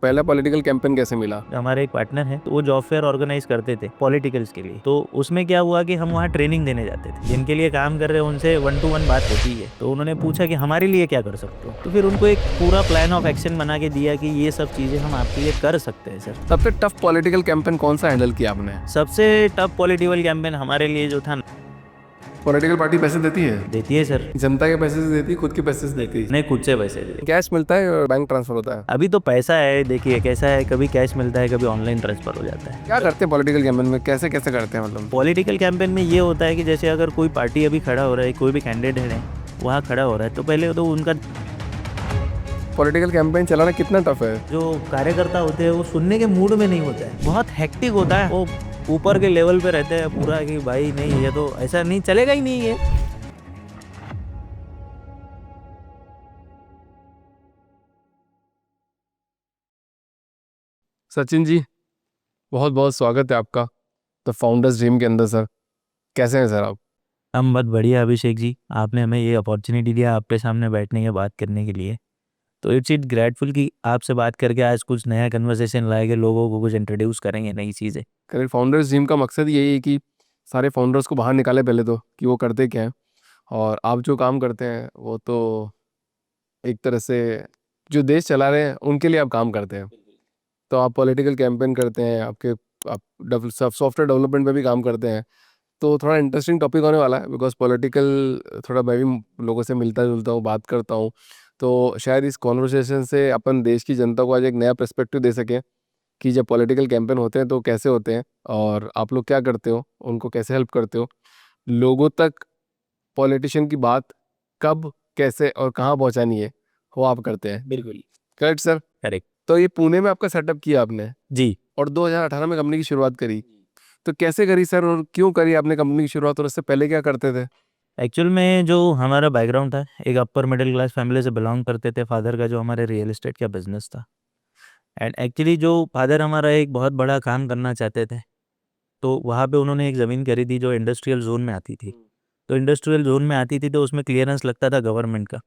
पहला political campaign कैसे मिला? हमारे एक पार्टनर है, तो वो जॉब फेयर ऑर्गेनाइज करते थे पॉलिटिकल्स के लिए। तो उसमें क्या हुआ कि हम वहाँ ट्रेनिंग देने जाते थे। जिनके लिए काम कर रहे हैं उनसे 1 to 1 बात होती है। तो उन्होंने पूछा कि हमारे लिए क्या कर सकते हो, तो फिर उनको एक पूरा प्लान ऑफ एक्शन बना के दिया कि ये सब चीज़ें हम आपके लिए कर सकते हैं सर। सबसे टफ पॉलिटिकल कैंपेन कौन सा हैंडल किया आपने? सबसे टफ पॉलिटिकल कैंपेन हमारे लिए जो था, पॉलिटिकल पार्टी पैसे देती है? देती है सर। जनता के पैसे से देती है, खुद के पैसे से देती है? नहीं, खुद से पैसे देती है। कैश मिलता है और बैंक ट्रांसफर होता है? अभी तो पैसा है, देखिए कैसा है, कभी कैश मिलता है, कभी ऑनलाइन ट्रांसफर हो जाता है। क्या करते हैं पॉलिटिकल कैंपेन में, कैसे कैसे करते हैं मतलब? पॉलिटिकल कैंपेन में ये होता है कि जैसे अगर कोई पार्टी अभी खड़ा हो रहा है, कोई भी कैंडिडेट है वहाँ खड़ा हो रहा है, तो पहले तो उनका पॉलिटिकल कैंपेन चलाना कितना टफ है? जो कार्यकर्ता होते हैं वो सुनने के मूड में नहीं होता है, बहुत हेक्टिक होता है। वो ऊपर के लेवल पे रहते हैं पूरा कि भाई नहीं, ये तो ऐसा नहीं चलेगा ही नहीं है। सचिन जी, बहुत बहुत स्वागत है आपका द फाउंडर्स ड्रीम के अंदर सर। कैसे हैं सर आप? हम बहुत बढ़िया अभिषेक जी, आपने हमें ये अपॉर्चुनिटी दिया आपके सामने बैठने के बात करने के लिए। तो इट्स ग्रेटफुल कि आपसे बात करके आज कुछ नया कन्वर्सेशन लाएंगे, लोगों को कुछ इंट्रोड्यूस करेंगे नई चीज़ें। करेक्ट, फाउंडर्स ड्रीम का मकसद यही है कि सारे फाउंडर्स को बाहर निकाले पहले तो, कि वो करते क्या हैं। और आप जो काम करते हैं वो तो एक तरह से जो देश चला रहे हैं उनके लिए आप काम करते हैं। तो आप पॉलिटिकल कैंपेन करते हैं, आप सॉफ्टवेयर डेवलपमेंट में भी काम करते हैं। तो थोड़ा इंटरेस्टिंग टॉपिक होने वाला है, बिकॉज पॉलिटिकल थोड़ा मैं भी लोगों से मिलता जुलता हूँ, बात करता हूँ। तो शायद इस कॉन्वर्सेशन से अपन देश की जनता को आज एक नया पर्सपेक्टिव दे सकें कि जब पॉलिटिकल कैंपेन होते हैं तो कैसे होते हैं, और आप लोग क्या करते हो, उनको कैसे हेल्प करते हो, लोगों तक पॉलिटिशियन की बात कब, कैसे और कहाँ पहुँचानी है, वो आप करते हैं। बिल्कुल करेक्ट सर? करेक्ट तो ये पुणे में आपका सेटअप किया आपने, जी। और 2018 में कंपनी की शुरुआत करी। तो कैसे करी सर, और क्यों करी आपने कंपनी की शुरुआत, और उससे पहले क्या करते थे? एक्चुअल में जो हमारा बैकग्राउंड था, एक अपर मिडिल क्लास फैमिली से बिलोंग करते थे। फादर का जो हमारे रियल एस्टेट का बिजनेस था, एंड एक्चुअली जो फादर हमारा एक बहुत बड़ा काम करना चाहते थे, तो वहाँ पे उन्होंने एक ज़मीन खरीदी जो इंडस्ट्रियल जोन में आती थी। तो इंडस्ट्रियल जोन में आती थी तो उसमें क्लियरेंस लगता था गवर्नमेंट का।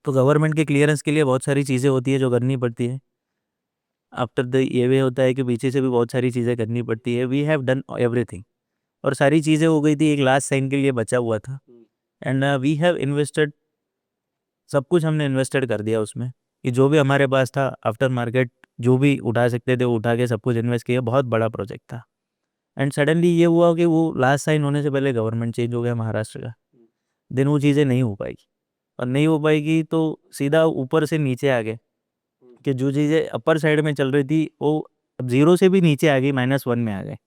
तो गवर्नमेंट के क्लियरेंस के लिए बहुत सारी चीज़ें होती है जो करनी पड़ती है। आफ्टर द ये वे होता है कि पीछे से भी बहुत सारी चीज़ें करनी पड़ती है। वी हैव डन एवरीथिंग, और सारी चीज़ें हो गई थी, एक लास्ट साइन के लिए बचा हुआ था। एंड वी हैव इन्वेस्टेड, सब कुछ हमने इन्वेस्टेड कर दिया उसमें, कि जो भी हमारे पास था आफ्टर मार्केट, जो भी उठा सकते थे वो उठा के सब कुछ इन्वेस्ट किया। बहुत बड़ा प्रोजेक्ट था। एंड सडनली ये हुआ कि वो लास्ट साइन होने से पहले गवर्नमेंट चेंज हो गया महाराष्ट्र का। देन वो चीज़ें नहीं हो पाई, और नहीं हो पाएगी तो सीधा ऊपर से नीचे आ गए, कि जो चीज़ें अपर साइड में चल रही थी वो अब 0 से भी नीचे आ गई, -1 में आ गए।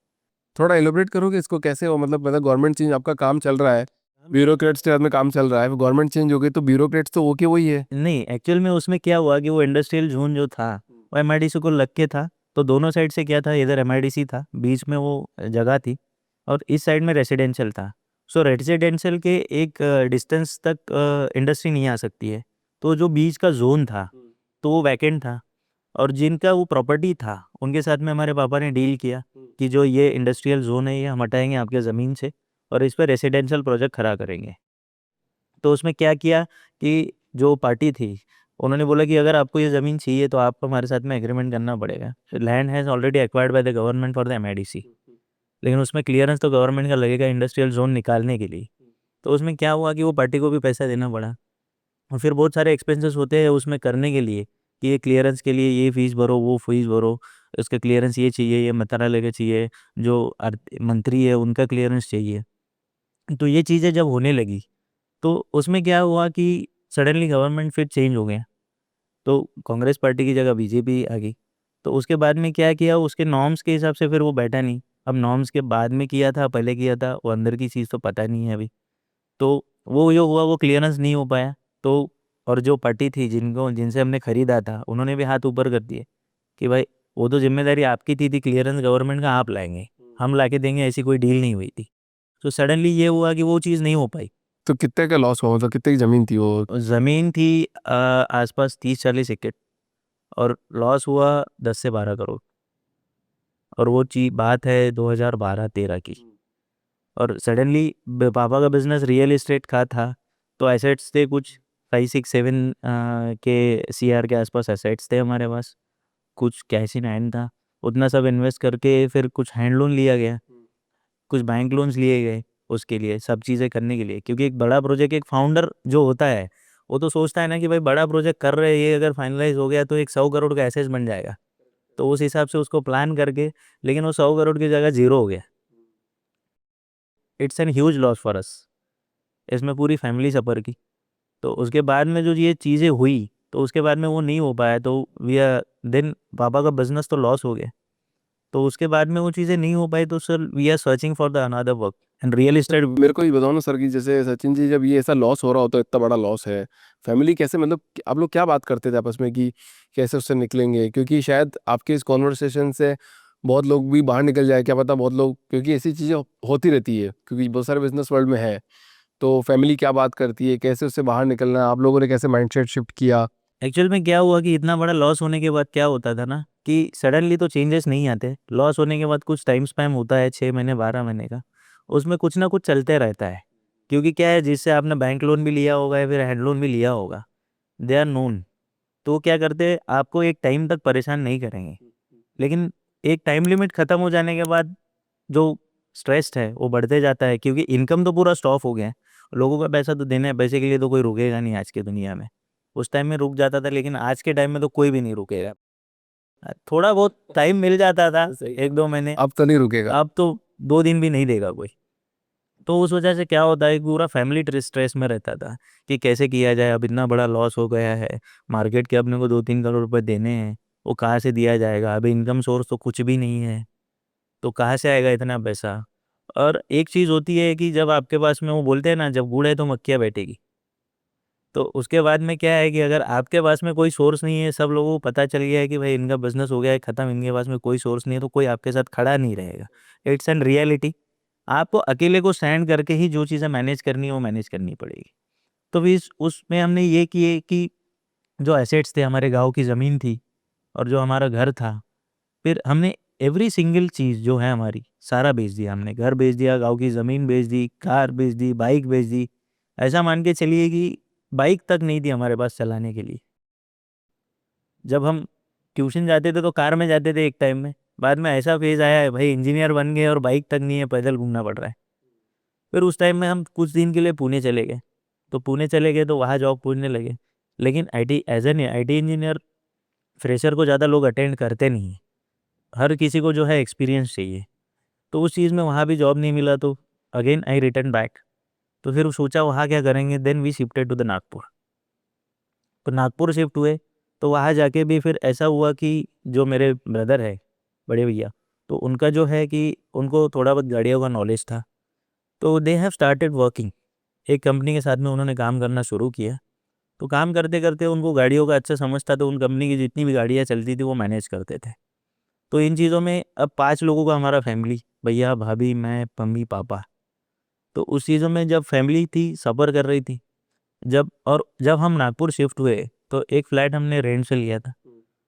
थोड़ा एलोबरेट करोगे इसको, कैसे हो, मतलब गवर्नमेंट चेंज, आपका काम चल रहा है, ब्यूरोक्रेट्स के हाथ में काम चल रहा है, गवर्नमेंट चेंज हो गई तो ब्यूरोक्रेट्स तो वो के वही है। नहीं, एक्चुअल में उसमें क्या हुआ कि वो इंडस्ट्रियल जोन जो था वो एमआईडीसी को लग के था। तो दोनों साइड से क्या था, इधर एमआईडीसी था, बीच में वो जगह थी, और इस साइड में रेसिडेंशियल था। सो रेसिडेंशियल के एक डिस्टेंस तक इंडस्ट्री नहीं आ सकती है। तो जो बीच का जोन था तो वो वैकेंट था, और जिनका वो प्रॉपर्टी था उनके साथ में हमारे पापा ने डील किया कि जो ये इंडस्ट्रियल जोन है ये हम हटाएंगे आपके ज़मीन से, और इस पर रेसिडेंशियल प्रोजेक्ट खड़ा करेंगे। तो उसमें क्या किया कि जो पार्टी थी उन्होंने बोला कि अगर आपको ये ज़मीन चाहिए तो आपको हमारे साथ में एग्रीमेंट करना पड़ेगा। Land has already acquired by the government for the MIDC, लेकिन उसमें क्लियरेंस तो गवर्नमेंट का लगेगा इंडस्ट्रियल जोन निकालने के लिए। तो उसमें क्या हुआ कि वो पार्टी को भी पैसा देना पड़ा, और फिर बहुत सारे एक्सपेंसेस होते हैं उसमें करने के लिए, कि ये क्लियरेंस के लिए ये फ़ीस भरो, वो फ़ीस भरो, उसका क्लियरेंस ये चाहिए, ये मंत्रालय का चाहिए, जो मंत्री है उनका क्लियरेंस चाहिए। तो ये चीज़ें जब होने लगी तो उसमें क्या हुआ कि सडनली गवर्नमेंट फिर चेंज हो गया, तो कांग्रेस पार्टी की जगह बीजेपी आ गई। तो उसके बाद में क्या किया, उसके नॉर्म्स के हिसाब से फिर वो बैठा नहीं। अब नॉर्म्स के बाद में किया था, पहले किया था, वो अंदर की चीज़ तो पता नहीं है अभी। तो वो जो हुआ वो क्लियरेंस नहीं हो पाया। तो और जो पार्टी थी जिनसे हमने खरीदा था उन्होंने भी हाथ ऊपर कर दिए कि भाई वो तो जिम्मेदारी आपकी थी, क्लियरेंस गवर्नमेंट का आप लाएंगे, हम ला के देंगे, ऐसी कोई डील नहीं हुई थी। तो सडनली ये हुआ कि वो चीज़ नहीं हो पाई। तो कितने का लॉस हुआ, मतलब कितने की जमीन थी वो? ज़मीन थी आसपास 30-40 एकड़, और लॉस हुआ 10 से 12 करोड़। और वो बात है 2012-13 की। और सडनली पापा का बिजनेस रियल एस्टेट का था, तो एसेट्स थे कुछ 5-6-7 के सीआर के आसपास एसेट्स थे हमारे पास। कुछ कैश इन हैंड था, उतना सब इन्वेस्ट करके फिर कुछ हैंड लोन लिया गया, कुछ बैंक लोन्स लिए गए उसके लिए, सब चीज़ें करने के लिए। क्योंकि एक बड़ा प्रोजेक्ट, एक फाउंडर जो होता है वो तो सोचता है ना कि भाई बड़ा प्रोजेक्ट कर रहे हैं, ये अगर फाइनलाइज हो गया तो एक 100 करोड़ का एसेट बन जाएगा। तो उस हिसाब से उसको प्लान करके, लेकिन वो 100 करोड़ की जगह जीरो हो गया। It's an huge loss for us, इसमें पूरी फैमिली सफ़र की। तो उसके बाद में जो ये चीज़ें हुई, तो उसके बाद में वो नहीं हो पाया, तो वी आर देन पापा का बिजनेस तो लॉस हो गया। तो उसके बाद में वो चीज़ें नहीं हो पाई, तो sir we are searching for the another work and real sir estate. मेरे को ये बताओ ना सर कि जैसे सचिन जी, जब ये ऐसा लॉस हो रहा होता है, इतना बड़ा लॉस है, फैमिली कैसे, मतलब आप लोग क्या बात करते थे आपस में कि कैसे उससे निकलेंगे? क्योंकि शायद आपके इस कॉन्वर्सेशन से बहुत लोग भी बाहर निकल जाए, क्या पता बहुत लोग, क्योंकि ऐसी चीज़ें होती रहती है, क्योंकि बहुत सारे बिजनेस वर्ल्ड में है। तो फैमिली क्या बात करती है, कैसे उससे बाहर निकलना है, आप लोगों ने कैसे माइंडसेट शिफ्ट किया? एक्चुअल में क्या हुआ कि इतना बड़ा लॉस होने के बाद क्या होता था ना कि सडनली तो चेंजेस नहीं आते। लॉस होने के बाद कुछ टाइम स्पैम होता है, 6 महीने 12 महीने का, उसमें कुछ ना कुछ चलते रहता है। क्योंकि क्या है, जिससे आपने बैंक लोन भी लिया होगा या फिर हैंड लोन भी लिया होगा, दे आर नोन। तो वो क्या करते हैं, आपको एक टाइम तक परेशान नहीं करेंगे, लेकिन एक टाइम लिमिट ख़त्म हो जाने के बाद जो स्ट्रेस है वो बढ़ते जाता है। क्योंकि इनकम तो पूरा स्टॉप हो गया है, लोगों का पैसा तो देना है, पैसे के लिए तो कोई रुकेगा नहीं आज की दुनिया में। उस टाइम में रुक जाता था, लेकिन आज के टाइम में तो कोई भी नहीं रुकेगा। थोड़ा बहुत टाइम मिल जाता था, 1-2 महीने, अब तो नहीं रुकेगा। अब तो 2 दिन भी नहीं देगा कोई। तो उस वजह से क्या होता है, पूरा फैमिली स्ट्रेस में रहता था कि कैसे किया जाए, अब इतना बड़ा लॉस हो गया है, मार्केट के अपने को 2-3 करोड़ रुपए देने हैं, वो कहाँ से दिया जाएगा, अभी इनकम सोर्स तो कुछ भी नहीं है, तो कहाँ से आएगा इतना पैसा। और एक चीज़ होती है कि जब आपके पास में, वो बोलते हैं ना, जब गुड़ है तो मक्खियाँ बैठेगी। तो उसके बाद में क्या है कि अगर आपके पास में कोई सोर्स नहीं है, सब लोगों को पता चल गया है कि भाई इनका बिजनेस हो गया है ख़त्म, इनके पास में कोई सोर्स नहीं है, तो कोई आपके साथ खड़ा नहीं रहेगा। It's an reality. आपको अकेले को स्टैंड करके ही जो चीज़ें मैनेज करनी है वो मैनेज करनी पड़ेगी। तो फिर उसमें हमने ये किए कि जो एसेट्स थे, हमारे गाँव की ज़मीन थी और जो हमारा घर था, फिर हमने एवरी सिंगल चीज़ जो है हमारी, सारा बेच दिया हमने। घर बेच दिया, गाँव की ज़मीन बेच दी, कार बेच दी, बाइक बेच दी। ऐसा मान के चलिए कि बाइक तक नहीं थी हमारे पास चलाने के लिए। जब हम ट्यूशन जाते थे तो कार में जाते थे एक टाइम में, बाद में ऐसा फ़ेज़ आया है भाई, इंजीनियर बन गए और बाइक तक नहीं है, पैदल घूमना पड़ रहा है। फिर उस टाइम में हम कुछ दिन के लिए पुणे चले गए। तो पुणे चले गए तो वहाँ जॉब खोजने लगे। लेकिन IT as an IT engineer, fresher को ज़्यादा लोग अटेंड करते नहीं हैं। हर किसी को जो है एक्सपीरियंस चाहिए। तो उस चीज़ में वहाँ भी जॉब नहीं मिला, तो अगेन आई रिटर्न बैक। तो फिर सोचा वहाँ क्या करेंगे, then we shifted to the Nagpur. तो नागपुर शिफ्ट हुए, तो वहाँ जाके भी फिर ऐसा हुआ कि जो मेरे ब्रदर है, बड़े भैया, तो उनका जो है कि उनको थोड़ा बहुत गाड़ियों का नॉलेज था। तो दे हैव स्टार्टेड वर्किंग, एक कंपनी के साथ में उन्होंने काम करना शुरू किया। तो काम करते-करते उनको गाड़ियों का अच्छा समझ था, तो उन कंपनी की जितनी भी गाड़ियाँ चलती थी वो मैनेज करते थे। तो इन चीज़ों में अब 5 लोगों का हमारा फैमिली, भैया, भाभी, मैं, मम्मी, पापा। तो उस चीज़ों में जब फैमिली थी, सफ़र कर रही थी, जब हम नागपुर शिफ्ट हुए, तो एक फ्लैट हमने रेंट से लिया था।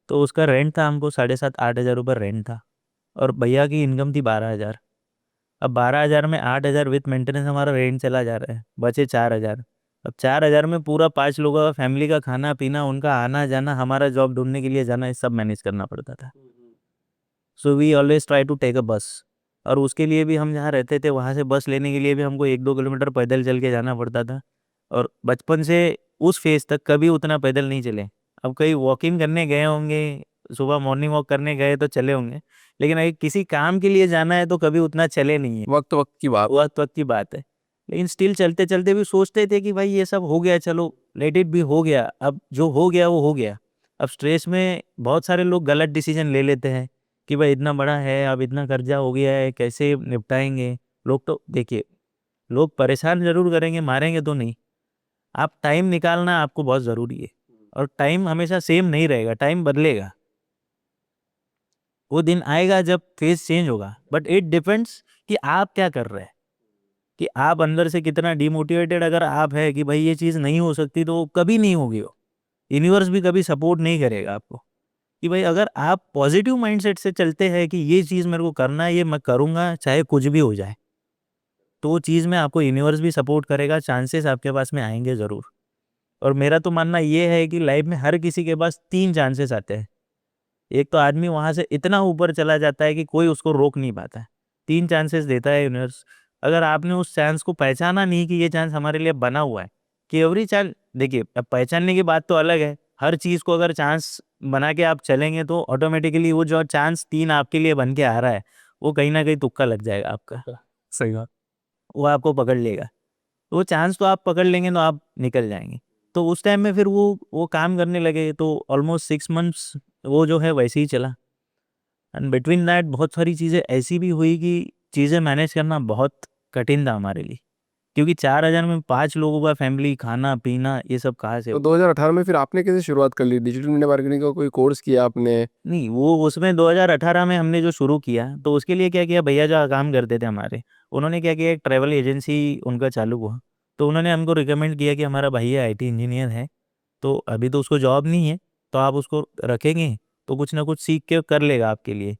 तो उसका रेंट था हमको 7,500-8,000 रुपये रेंट था, और भैया की इनकम थी 12,000। अब 12,000 में 8,000 विथ मेंटेनेंस हमारा रेंट चला जा रहा है, बचे 4,000। अब 4,000 में पूरा 5 लोगों का फैमिली का खाना-पीना, उनका आना-जाना, हमारा जॉब ढूँढने के लिए जाना, ये सब मैनेज करना पड़ता था। So we always try to take a bus, और उसके लिए भी हम जहाँ रहते थे वहाँ से बस लेने के लिए भी हमको 1-2 किलोमीटर पैदल चल के जाना पड़ता था। और बचपन से उस फ़ेज़ तक कभी उतना पैदल नहीं चले। अब कहीं वॉकिंग करने गए होंगे, सुबह मॉर्निंग वॉक करने गए तो चले होंगे, लेकिन अगर किसी काम के लिए जाना है तो कभी उतना चले नहीं हैं। वक्त वक्त की बात। वक़्त-वक़्त की बात है। लेकिन स्टिल चलते-चलते भी सोचते थे कि भाई ये सब हो गया, चलो लेट इट बी, हो गया। अब जो हो गया वो हो गया। अब स्ट्रेस में बहुत सारे लोग गलत डिसीज़न ले लेते हैं कि भाई इतना बड़ा है, अब इतना कर्जा हो गया है, कैसे निपटाएँगे? लोग तो देखिए, लोग परेशान ज़रूर करेंगे, मारेंगे तो नहीं। आप टाइम निकालना आपको बहुत ज़रूरी है, और टाइम हमेशा सेम नहीं रहेगा, टाइम बदलेगा। वो दिन आएगा जब फ़ेज़ चेंज होगा, बट इट डिपेंड्स कि आप क्या कर रहे हैं। कि आप अंदर से कितना डिमोटिवेटेड अगर आप है कि भाई ये चीज़ नहीं हो सकती, तो कभी नहीं होगी वो। यूनिवर्स भी कभी सपोर्ट नहीं करेगा आपको। कि भाई अगर आप पॉजिटिव माइंडसेट से चलते हैं कि ये चीज़ मेरे को करना है, ये मैं करूँगा चाहे कुछ भी हो जाए, तो वो चीज़ में आपको यूनिवर्स भी सपोर्ट करेगा, चांसेस आपके पास में आएँगे ज़रूर। और मेरा तो मानना ये है कि लाइफ में हर किसी के पास 3 चांसेस आते हैं। एक तो आदमी वहाँ से इतना ऊपर चला जाता है कि कोई उसको रोक नहीं पाता है। 3 चांसेस देता है यूनिवर्स। अगर आपने उस चांस को पहचाना नहीं कि ये चांस हमारे लिए बना हुआ है, कि एवरी चांस, देखिए अब पहचानने की बात तो अलग है। हर चीज़ को अगर चांस बना के आप चलेंगे तो ऑटोमेटिकली वो जो चांस 3 आपके लिए बन के आ रहा है, वो कहीं न कहीं तुक्का लग जाएगा आपका। सही बात। वो आपको पकड़ लेगा। तो वो चांस तो आप पकड़ लेंगे तो आप निकल जाएँगे। तो उस टाइम में फिर वो काम करने लगे तो ऑलमोस्ट 6 मंथ्स वो जो है वैसे ही चला। एंड बिटवीन दैट बहुत सारी चीज़ें ऐसी भी हुई कि चीज़ें मैनेज करना बहुत कठिन था हमारे लिए। क्योंकि 4000 में 5 लोगों का फैमिली, खाना-पीना ये सब कहाँ से तो होगा? 2018 में फिर आपने कैसे शुरुआत कर ली? डिजिटल मीडिया मार्केटिंग का कोई कोर्स किया आपने? नहीं, वो उसमें 2018 में हमने जो शुरू किया, तो उसके लिए क्या किया, भैया जो काम करते थे हमारे, उन्होंने क्या किया, एक ट्रैवल एजेंसी उनका चालू हुआ। तो उन्होंने हमको रिकमेंड किया कि हमारा भैया आईटी इंजीनियर है, तो अभी तो उसको जॉब नहीं है, तो आप उसको रखेंगे, तो कुछ ना कुछ सीख के कर लेगा आपके लिए।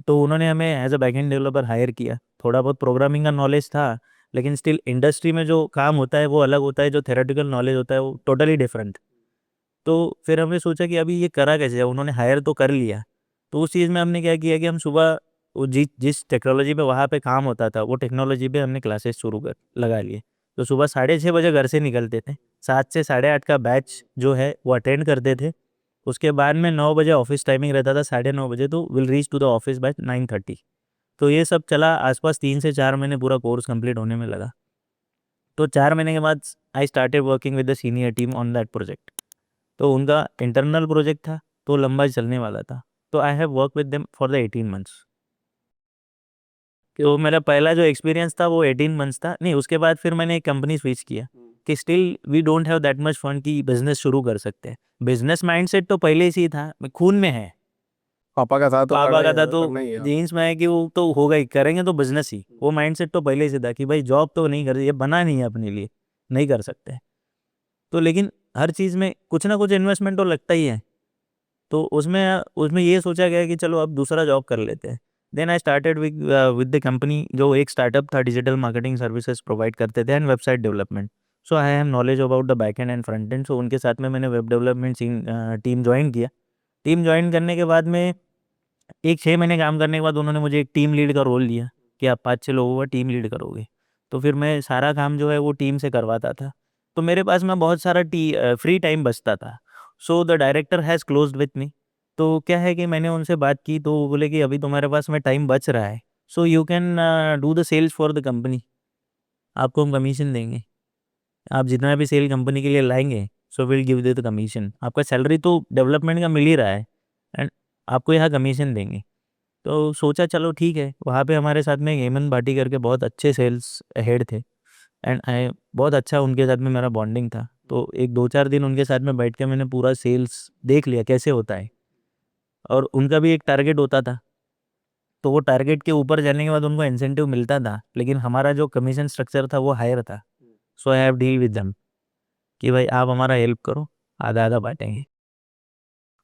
तो उन्होंने हमें as a backend developer hire किया। थोड़ा बहुत प्रोग्रामिंग का नॉलेज था, लेकिन स्टिल इंडस्ट्री में जो काम होता है, वो अलग होता है, जो थ्योरेटिकल नॉलेज होता है, वो टोटली डिफरेंट। तो फिर हमने सोचा कि अभी ये करा कैसे जाए, उन्होंने हायर तो कर लिया। तो उस चीज़ में हमने क्या किया कि हम सुबह वो जिस टेक्नोलॉजी पे वहाँ पे काम होता था, वो टेक्नोलॉजी पे हमने क्लासेस शुरू कर लगा लिए। तो सुबह 6:30 बजे घर से निकलते थे, 7 से 8:30 का बैच जो है वो अटेंड करते थे। उसके बाद में 9 बजे ऑफ़िस टाइमिंग रहता था, 9:30 बजे, तो will reach to the office by 9:30। तो ये सब चला आस-पास 3 से 4 महीने, पूरा कोर्स कंप्लीट होने में लगा। तो 4 महीने के बाद I started working with the senior team on that project. तो उनका इंटरनल प्रोजेक्ट था, तो लंबा चलने वाला था। तो I have work with them for the 18 months. तो मेरा पहला जो एक्सपीरियंस था वो 18 मंथ्स था। नहीं, उसके बाद फिर मैंने एक कंपनी स्विच किया कि still we don't have that much fund कि बिज़नेस शुरू कर सकते हैं। बिज़नेस माइंडसेट तो पहले से ही था, खून में है। पापा का था तो पापा का था तो करना ही है। जीन्स में है कि वो तो होगा ही, करेंगे तो बिज़नेस ही। वो माइंडसेट तो पहले से था कि भाई जॉब तो नहीं कर, ये बना नहीं है अपने लिए, नहीं कर सकते। तो लेकिन हर चीज़ में कुछ ना कुछ इन्वेस्टमेंट तो लगता ही है। तो उसमें उसमें ये सोचा गया कि चलो अब दूसरा जॉब कर लेते हैं। Then I started with the company, जो एक स्टार्टअप था, डिजिटल मार्केटिंग सर्विसेज प्रोवाइड करते थे and website development. So I have knowledge about the back end and front end. So उनके साथ में मैंने वेब डेवलपमेंट टीम ज्वाइन किया। टीम ज्वाइन करने के बाद में एक 6 महीने काम करने के बाद उन्होंने मुझे एक टीम लीड का रोल दिया कि आप 5-6 लोगों का टीम लीड करोगे। तो फिर मैं सारा काम जो है वो टीम से करवाता था। तो मेरे पास में बहुत सारा फ्री टाइम बचता था। So the director has closed with me. तो क्या है कि मैंने उनसे बात की तो वो बोले कि अभी तुम्हारे पास में टाइम बच रहा है, so you can do the sales for the company. आपको हम कमीशन देंगे। आप जितना भी सेल कंपनी के लिए लाएँगे, so will give you the commission. आपका सैलरी तो डेवलपमेंट का मिल ही रहा है एंड आपको यहाँ कमीशन देंगे। तो सोचा चलो ठीक है। वहाँ पे हमारे साथ में हेमंत भाटी करके बहुत अच्छे सेल्स हेड थे एंड आई बहुत अच्छा उनके साथ में मेरा बॉन्डिंग था। तो एक 2-4 दिन उनके साथ में बैठ के मैंने पूरा सेल्स देख लिया कैसे होता है, और उनका भी एक टारगेट होता था। तो वो टारगेट के ऊपर जाने के बाद उनको इंसेंटिव मिलता था, लेकिन हमारा जो कमीशन स्ट्रक्चर था वो हायर था। So I have deal with them कि भाई आप हमारा हेल्प करो, आधा-आधा बाँटेंगे।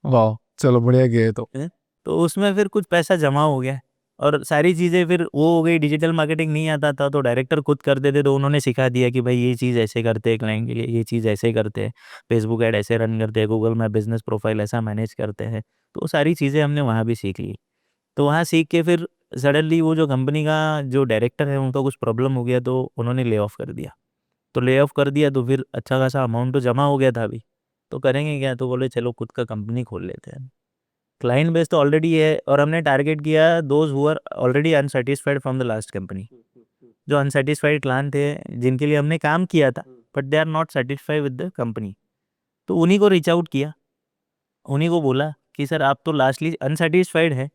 वाह! चलो बढ़िया गए ये तो। हैं? तो उसमें फिर कुछ पैसा जमा हो गया और सारी चीज़ें फिर वो हो गई। डिजिटल मार्केटिंग नहीं आता था तो डायरेक्टर खुद करते थे, तो उन्होंने सिखा दिया कि भाई ये चीज़ ऐसे करते हैं क्लाइंट के लिए, ये चीज़ ऐसे करते हैं, फेसबुक ऐड ऐसे रन करते हैं, गूगल मैप बिज़नेस प्रोफाइल ऐसा मैनेज करते हैं। तो सारी चीज़ें हमने वहाँ भी सीख ली। तो वहाँ सीख के फिर सडनली वो जो कंपनी का जो डायरेक्टर है उनका कुछ प्रॉब्लम हो गया, तो उन्होंने ले ऑफ कर दिया। तो ले ऑफ कर दिया तो फिर अच्छा खासा अमाउंट तो जमा हो गया था अभी, तो करेंगे क्या? तो बोले चलो खुद का कंपनी खोल लेते हैं। क्लाइंट बेस तो ऑलरेडी है और हमने टारगेट किया those who are already unsatisfied from the last company. जो अनसैटिस्फाइड क्लाइंट थे, जिनके लिए हमने काम किया था, but they are not satisfied with the company. तो उन्हीं को रीच आउट किया, उन्हीं को बोला कि सर आप तो लास्टली अनसैटिस्फाइड हैं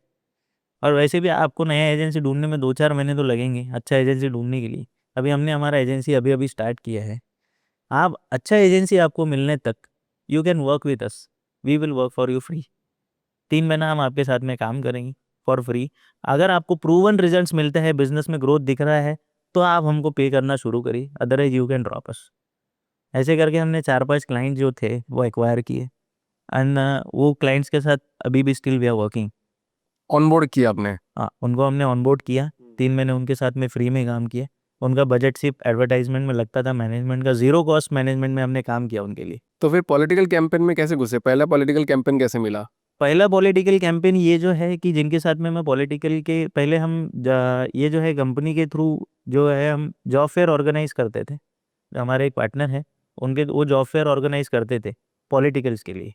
और वैसे भी आपको नया एजेंसी ढूँढने में 2-4 महीने तो लगेंगे, अच्छा एजेंसी ढूँढने के लिए। अभी हमने हमारा एजेंसी अभी-अभी स्टार्ट किया है। आप अच्छा एजेंसी आपको मिलने तक you can work with us, we will work for you free. 3 महीना हम आपके साथ में काम करेंगे फॉर फ्री। अगर आपको प्रूवन रिजल्ट्स मिलते हैं, बिज़नेस में ग्रोथ दिख रहा है, तो आप हमको पे करना शुरू करिए, otherwise you can drop us. ऐसे करके हमने 4-5 क्लाइंट जो थे वो एक्वायर किए एंड वो क्लाइंट्स के साथ अभी भी still we are working. Onboard किया आपने? हाँ, उनको हमने ऑनबोर्ड किया, 3 महीने उनके साथ में फ्री में काम किया। उनका बजट सिर्फ़ एडवर्टाइज़मेंट में लगता था, मैनेजमेंट का ज़ीरो कॉस्ट मैनेजमेंट में हमने काम किया उनके लिए। तो फिर पॉलिटिकल कैंपेन में कैसे घुसे? पहला पॉलिटिकल कैंपेन कैसे मिला? पहला पॉलिटिकल कैंपेन ये जो है कि जिनके साथ में मैं पॉलिटिकल के पहले ये जो है कंपनी के थ्रू जो है हम जॉब फेयर ऑर्गेनाइज करते थे। हमारे एक पार्टनर है, उनके वो जॉब फेयर ऑर्गेनाइज करते थे पॉलिटिकल्स के लिए।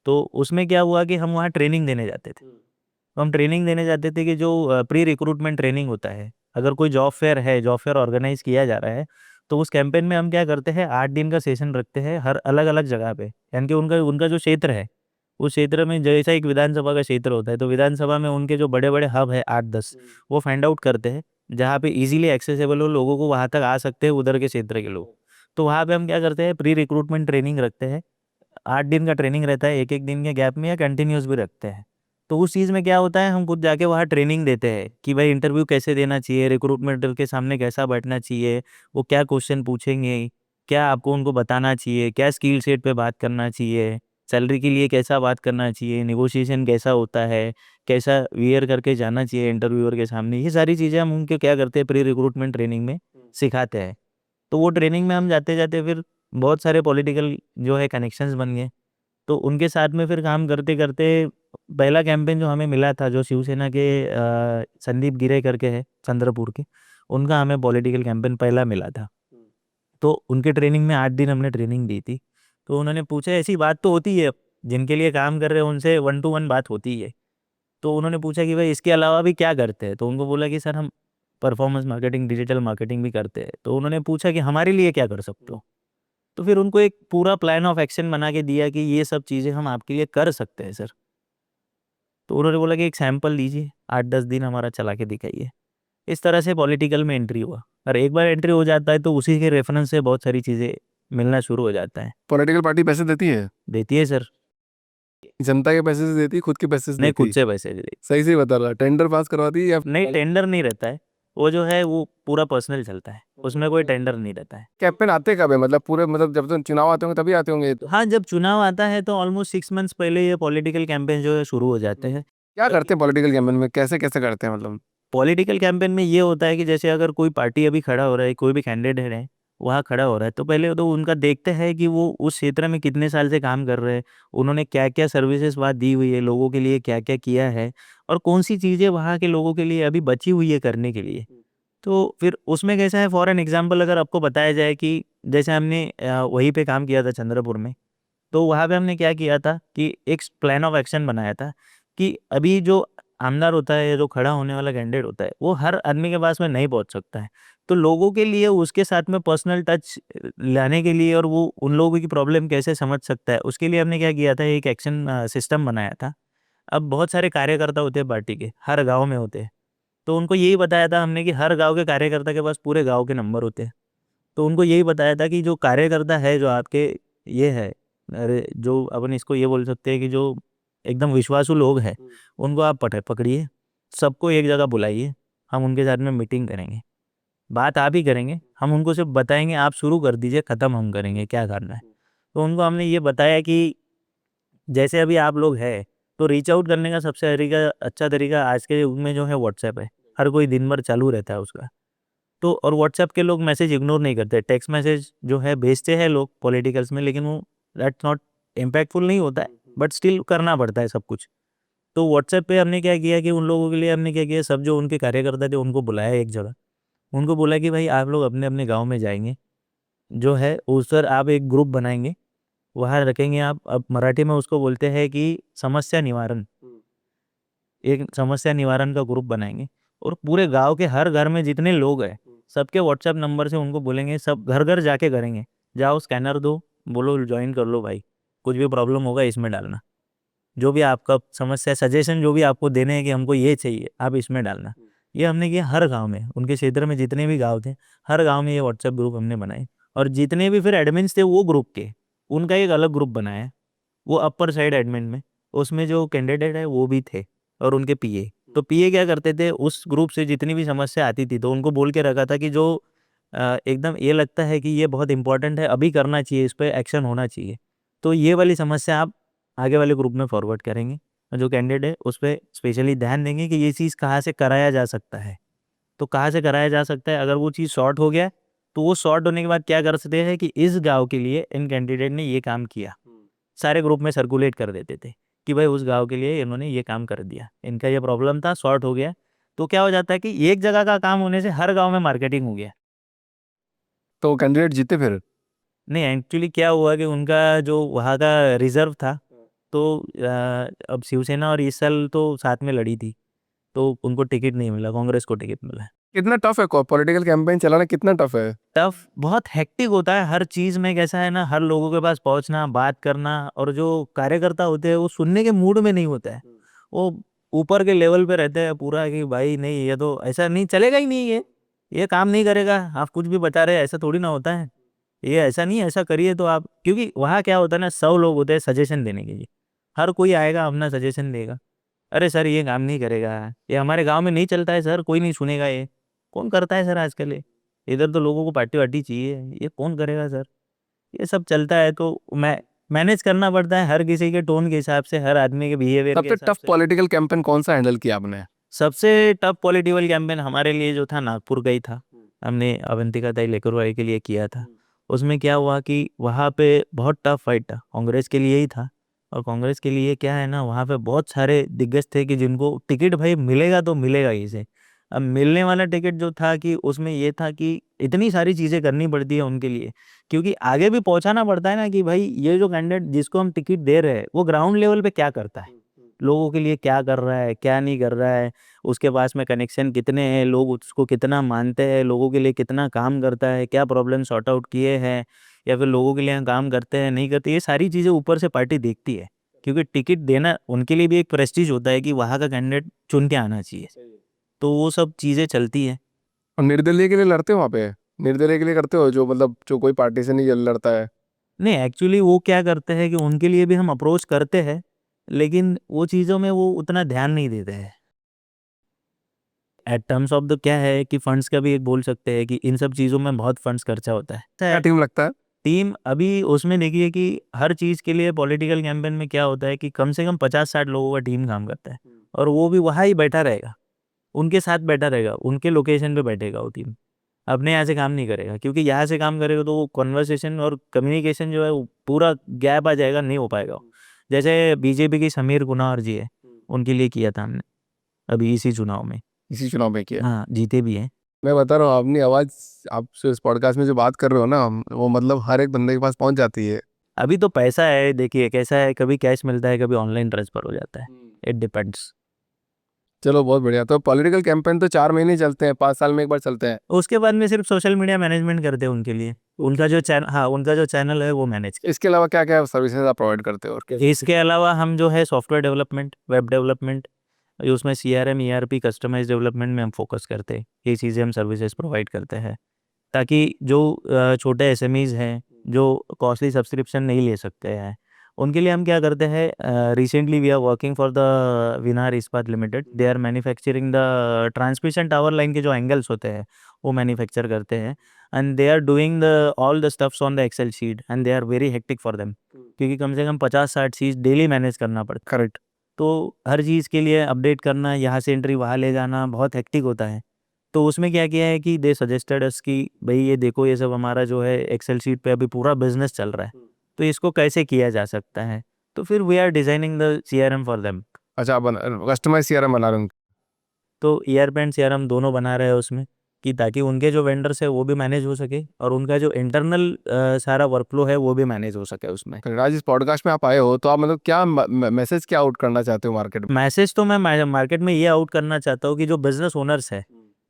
तो उसमें क्या हुआ कि हम वहाँ ट्रेनिंग देने जाते थे। तो हम ट्रेनिंग देने जाते थे कि जो प्री रिक्रूटमेंट ट्रेनिंग होता है, अगर कोई जॉब फेयर है, जॉब फेयर ऑर्गेनाइज किया जा रहा है, तो उस कैंपेन में हम क्या करते हैं, 8 दिन का सेशन रखते हैं हर अलग अलग जगह पे। यानी कि उनका उनका जो क्षेत्र है, उस क्षेत्र में जैसा एक विधानसभा का क्षेत्र होता है, तो विधानसभा में उनके जो बड़े बड़े हब है 8-10, वो फाइंड आउट करते हैं जहाँ पे इजीली एक्सेसिबल हो, लोगों को वहाँ तक आ सकते हैं उधर के क्षेत्र के लोग। तो वहाँ पे हम क्या करते हैं, प्री रिक्रूटमेंट ट्रेनिंग रखते हैं। 8 दिन का ट्रेनिंग रहता है, एक एक दिन के गैप में, या कंटिन्यूस भी रखते हैं। तो उस चीज़ में क्या होता है, हम खुद जाके वहाँ ट्रेनिंग देते हैं कि भाई इंटरव्यू कैसे देना चाहिए, रिक्रूटमेंटर के सामने कैसा बैठना चाहिए, वो क्या क्वेश्चन पूछेंगे, क्या आपको उनको बताना चाहिए, क्या स्किल सेट पे बात करना चाहिए, सैलरी के लिए कैसा बात करना चाहिए, नेगोशिएशन कैसा होता है, कैसा वियर करके जाना चाहिए इंटरव्यूअर के सामने। ये सारी चीज़ें हम उनके क्या करते हैं, प्री रिक्रूटमेंट ट्रेनिंग में सिखाते हैं। तो वो ट्रेनिंग में हम जाते-जाते फिर बहुत सारे पॉलिटिकल जो है कनेक्शंस बन गए। तो उनके साथ में फिर काम करते-करते पहला कैंपेन जो हमें मिला था, जो शिवसेना के संदीप गिरे करके है चंद्रपुर के, उनका हमें पॉलिटिकल कैंपेन पहला मिला था। तो उनके ट्रेनिंग में 8 दिन हमने ट्रेनिंग दी थी। तो उन्होंने पूछा, ऐसी बात तो होती है, जिनके लिए काम कर रहे हैं उनसे 1 टू 1 बात होती है। तो उन्होंने पूछा कि भाई इसके अलावा भी क्या करते हैं? तो उनको बोला कि सर हम परफॉर्मेंस मार्केटिंग, डिजिटल मार्केटिंग भी करते हैं। तो उन्होंने पूछा कि हमारे लिए क्या कर सकते हो? तो फिर उनको एक पूरा प्लान ऑफ एक्शन बना के दिया कि ये सब चीज़ें हम आपके लिए कर सकते हैं सर। तो उन्होंने बोला कि एक सैंपल दीजिए, 8-10 दिन हमारा चला के दिखाइए। इस तरह से पॉलिटिकल में एंट्री हुआ, और एक बार एंट्री हो जाता है तो उसी के रेफरेंस से बहुत सारी चीज़ें मिलना शुरू हो जाता है। पॉलिटिकल पार्टी पैसे देती है? देती है सर। जनता के पैसे से देती, खुद के पैसे से नहीं, खुद देती? से पैसे दे। सही से बता रहा, टेंडर पास करवाती है या नहीं, टेंडर नहीं रहता है। वो जो है वो पूरा पर्सनल चलता है, उसमें कोई टेंडर नहीं रहता है। कैंपेन आते कब है, मतलब पूरे, मतलब जब तो चुनाव आते होंगे तभी आते होंगे ये तो? हाँ, जब चुनाव आता है तो ऑलमोस्ट 6 मंथ्स पहले ये पॉलिटिकल कैंपेन जो है शुरू हो जाते हैं। क्या करते हैं पॉलिटिकल कैंपेन में, कैसे कैसे करते हैं मतलब? पॉलिटिकल कैंपेन में ये होता है कि जैसे अगर कोई पार्टी अभी खड़ा हो रहा है, कोई भी कैंडिडेट है, वहाँ खड़ा हो रहा है, तो पहले तो उनका देखते हैं कि वो उस क्षेत्र में कितने साल से काम कर रहे हैं, उन्होंने क्या-क्या सर्विसेज़ वहाँ दी हुई है, लोगों के लिए क्या-क्या किया है, और कौन-सी चीज़ें वहाँ के लोगों के लिए अभी बची हुई है करने के लिए। तो फिर उसमें कैसा है, फॉर एन एग्ज़ाम्पल अगर आपको बताया जाए कि जैसे हमने वहीं पे काम किया था चंद्रपुर में, तो वहाँ पे हमने क्या किया था कि एक प्लान ऑफ एक्शन बनाया था कि अभी जो आमदार होता है, जो खड़ा होने वाला कैंडिडेट होता है, वो हर आदमी के पास में नहीं पहुँच सकता है। तो लोगों के लिए उसके साथ में पर्सनल टच लाने के लिए, और वो उन लोगों की प्रॉब्लम कैसे समझ सकता है, उसके लिए हमने क्या किया था, एक एक्शन सिस्टम बनाया था। अब बहुत सारे कार्यकर्ता होते हैं पार्टी के, हर गाँव में होते हैं। तो उनको यही बताया था हमने कि हर गाँव के कार्यकर्ता के पास पूरे गाँव के नंबर होते हैं। तो उनको यही बताया था कि जो कार्यकर्ता है, जो आपके ये है, अरे जो अपन इसको ये बोल सकते हैं कि जो एकदम विश्वासु लोग हैं, उनको आप पकड़िए, सबको एक जगह बुलाइए, हम उनके साथ में मीटिंग करेंगे। बात आप ही करेंगे, हम उनको सिर्फ बताएँगे, आप शुरू कर दीजिए, ख़त्म हम करेंगे, क्या करना है। तो उनको हमने ये बताया कि जैसे अभी आप लोग हैं, तो रीच आउट करने का सबसे अच्छा तरीका आज के युग में जो है व्हाट्सएप है। हर कोई दिन भर चालू रहता है उसका। तो और व्हाट्सएप के लोग मैसेज इग्नोर नहीं करते। टेक्स्ट मैसेज जो है भेजते हैं लोग पॉलिटिकल्स में, लेकिन वो दैट्स नॉट इम्पैक्टफुल नहीं होता है, बट स्टिल करना पड़ता है सब कुछ। तो व्हाट्सएप पे हमने क्या किया कि उन लोगों के लिए हमने क्या किया, सब जो उनके कार्यकर्ता थे उनको बुलाया एक जगह। उनको बोला कि भाई आप लोग अपने-अपने गाँव में जाएँगे, जो है उस पर आप एक ग्रुप बनाएँगे, वहाँ रखेंगे आप, अब मराठी में उसको बोलते हैं कि समस्या निवारण। एक समस्या निवारण का ग्रुप बनाएँगे, और पूरे गाँव के हर घर में जितने लोग हैं, सबके व्हाट्सएप नंबर से उनको बोलेंगे, सब घर-घर जाके करेंगे। जाओ स्कैनर दो, बोलो जॉइन कर लो भाई, कुछ भी प्रॉब्लम होगा इसमें डालना। जो भी आपका समस्या, सजेशन जो भी आपको देने हैं कि हमको ये चाहिए, आप इसमें डालना। ये हमने किया हर गाँव में, उनके क्षेत्र में जितने भी गाँव थे, हर गाँव में ये व्हाट्सएप ग्रुप हमने बनाए, और जितने भी फिर एडमिन्स थे वो ग्रुप के, उनका एक अलग ग्रुप बनाया, वो अपर साइड एडमिन में। उसमें जो कैंडिडेट है वो भी थे, और उनके पीए। तो पीए क्या करते थे, उस ग्रुप से जितनी भी समस्या आती थी तो उनको बोल के रखा था कि जो एकदम ये लगता है कि ये बहुत इंपॉर्टेंट है, अभी करना चाहिए, इस पे एक्शन होना चाहिए, तो ये वाली समस्या आप आगे वाले ग्रुप में फॉरवर्ड करेंगे, और जो कैंडिडेट है उस पे स्पेशली ध्यान देंगे कि ये चीज़ कहाँ से कराया जा सकता है। तो कहाँ से कराया जा सकता है, अगर वो चीज़ सॉर्ट हो गया, तो वो सॉर्ट होने के बाद क्या कर सकते हैं कि इस गाँव के लिए इन कैंडिडेट ने ये काम किया। सारे ग्रुप में सर्कुलेट कर देते थे कि भाई उस गांव के लिए इन्होंने ये काम कर दिया, इनका ये प्रॉब्लम था, सॉर्ट हो गया। तो क्या हो जाता है कि एक जगह का काम होने से हर गांव में मार्केटिंग हो गया। तो कैंडिडेट जीते फिर? नहीं, एक्चुअली क्या हुआ कि उनका जो वहाँ का रिजर्व था, तो अब शिवसेना और इस साल तो साथ में लड़ी थी, तो उनको टिकट नहीं मिला, कांग्रेस को टिकट मिला। कितना टफ है पॉलिटिकल कैंपेन चलाना, कितना टफ है? टफ बहुत हेक्टिक होता है हर चीज में। कैसा है ना, हर लोगों के पास पहुंचना, बात करना, और जो कार्यकर्ता होते हैं वो सुनने के मूड में नहीं होता है। वो ऊपर के लेवल पे रहते हैं पूरा कि भाई नहीं, ये तो ऐसा नहीं चलेगा ही नहीं, ये काम नहीं करेगा, आप कुछ भी बता रहे हैं, ऐसा थोड़ी ना होता है, ये ऐसा नहीं, ऐसा करिए तो आप। क्योंकि वहाँ क्या होता है ना, 100 लोग होते हैं सजेशन देने के लिए, हर कोई आएगा अपना सजेशन देगा। अरे सर ये काम नहीं करेगा, ये हमारे गांव में नहीं चलता है सर, कोई नहीं सुनेगा, ये कौन करता है सर आजकल, ये इधर तो लोगों को पार्टी वार्टी चाहिए, ये कौन करेगा सर, ये सब चलता है। तो मैं मैनेज करना पड़ता है हर किसी के टोन के हिसाब से, हर आदमी के बिहेवियर के सबसे हिसाब टफ से। पॉलिटिकल कैंपेन कौन सा हैंडल किया आपने? सबसे टफ पॉलिटिकल कैंपेन हमारे लिए जो था नागपुर का ही था। हमने अवंतिका ताई लेकरवाई के लिए किया था। उसमें क्या हुआ कि वहाँ पे बहुत टफ फाइट था, कांग्रेस के लिए ही था। और कांग्रेस के लिए क्या है ना, वहाँ पे बहुत सारे दिग्गज थे कि जिनको टिकट भाई मिलेगा तो मिलेगा ही से। अब मिलने वाला टिकट जो था कि उसमें ये था कि इतनी सारी चीज़ें करनी पड़ती है उनके लिए, क्योंकि आगे भी पहुंचाना पड़ता है ना कि भाई ये जो कैंडिडेट जिसको हम टिकट दे रहे हैं वो ग्राउंड लेवल पे क्या करता है, लोगों के लिए क्या कर रहा है, क्या नहीं कर रहा है, उसके पास में कनेक्शन कितने हैं, लोग उसको कितना मानते हैं, लोगों के लिए कितना काम करता है, क्या प्रॉब्लम सॉर्ट आउट किए हैं, या फिर लोगों के लिए काम करते हैं नहीं करते, ये सारी चीज़ें ऊपर से पार्टी देखती है। क्योंकि टिकट देना उनके लिए भी एक प्रेस्टीज होता है कि वहाँ का कैंडिडेट चुन के आना चाहिए। तो वो सब चीज़ें चलती है। और निर्दलीय के लिए लड़ते हो वहाँ पे? निर्दलीय के लिए करते हो, जो मतलब जो कोई पार्टी से नहीं लड़ता है? नहीं, एक्चुअली वो क्या करते हैं कि उनके लिए भी हम अप्रोच करते हैं, लेकिन वो चीज़ों में वो उतना ध्यान नहीं देते हैं। एट टर्म्स ऑफ द क्या है कि फंड्स का भी एक बोल सकते हैं कि इन सब चीज़ों में बहुत फंड्स खर्चा होता है। क्या टीम लगता है? टीम अभी उसमें देखिए कि हर चीज़ के लिए पॉलिटिकल कैंपेन में क्या होता है कि कम से कम 50-60 लोगों का टीम काम करता है, और वो भी वहाँ ही बैठा रहेगा, उनके साथ बैठा रहेगा, उनके लोकेशन पे बैठेगा वो टीम। अपने यहाँ से काम नहीं करेगा, क्योंकि यहाँ से काम करेगा तो वो कन्वर्सेशन और कम्युनिकेशन जो है वो पूरा गैप आ जाएगा, नहीं हो पाएगा। जैसे बीजेपी की समीर कुनावर जी है, उनके लिए किया था हमने अभी इसी चुनाव में। इसी चुनाव में किया? हाँ, जीते भी हैं। मैं बता रहा हूँ, अपनी आवाज़ आप जो इस पॉडकास्ट में जो बात कर रहे हो ना, वो मतलब हर एक बंदे के पास पहुंच जाती है। अभी तो पैसा है, देखिए कैसा है, कभी कैश मिलता है, कभी ऑनलाइन ट्रांसफर हो जाता है, इट डिपेंड्स। चलो बहुत बढ़िया। तो पॉलिटिकल कैंपेन तो 4 महीने चलते हैं, 5 साल में एक बार चलते हैं? उसके बाद में सिर्फ सोशल मीडिया मैनेजमेंट करते हैं उनके लिए, उनका जो चैनल, हाँ उनका जो चैनल है वो मैनेज। इसके अलावा क्या क्या सर्विसेज आप प्रोवाइड करते हो और क्या? इसके अलावा हम जो है सॉफ्टवेयर डेवलपमेंट, वेब डेवलपमेंट, उसमें CRM ERP कस्टमाइज डेवलपमेंट में हम फोकस करते हैं, ये चीज़ें हम सर्विसेज प्रोवाइड करते हैं, ताकि जो छोटे SMEs हैं जो कॉस्टली सब्सक्रिप्शन नहीं ले सकते हैं, उनके लिए हम क्या करते हैं, recently we are working for the Vinar Ispat limited, they are manufacturing the transmission tower line के जो एंगल्स होते हैं वो मैन्युफैक्चर करते हैं, and they are doing the all the stuffs on the excel sheet, and they are very hectic for them, क्योंकि कम से कम 50-60 चीज़ डेली मैनेज करना पड़ता है। करेक्ट। तो हर चीज़ के लिए अपडेट करना, यहाँ से एंट्री वहाँ ले जाना बहुत हेक्टिक होता है। तो उसमें क्या किया है कि दे सजेस्टेड अस कि भाई ये देखो, ये सब हमारा जो है एक्सेल शीट पे अभी पूरा बिजनेस चल रहा है, तो इसको कैसे किया जा सकता है। तो फिर we are designing the CRM for them. अच्छा, कस्टमाइज सीआरएम बना रहे हो? तो ERP एंड CRM दोनों बना रहे हैं उसमें, कि ताकि उनके जो वेंडर्स है वो भी मैनेज हो सके, और उनका जो इंटरनल सारा वर्कफ्लो है वो भी मैनेज हो सके उसमें। आज इस पॉडकास्ट में आप आए हो तो आप मतलब क्या मैसेज क्या आउट करना चाहते हो मार्केट में? मैसेज तो मैं मार्केट में ये आउट करना चाहता हूँ कि जो बिजनेस ओनर्स है,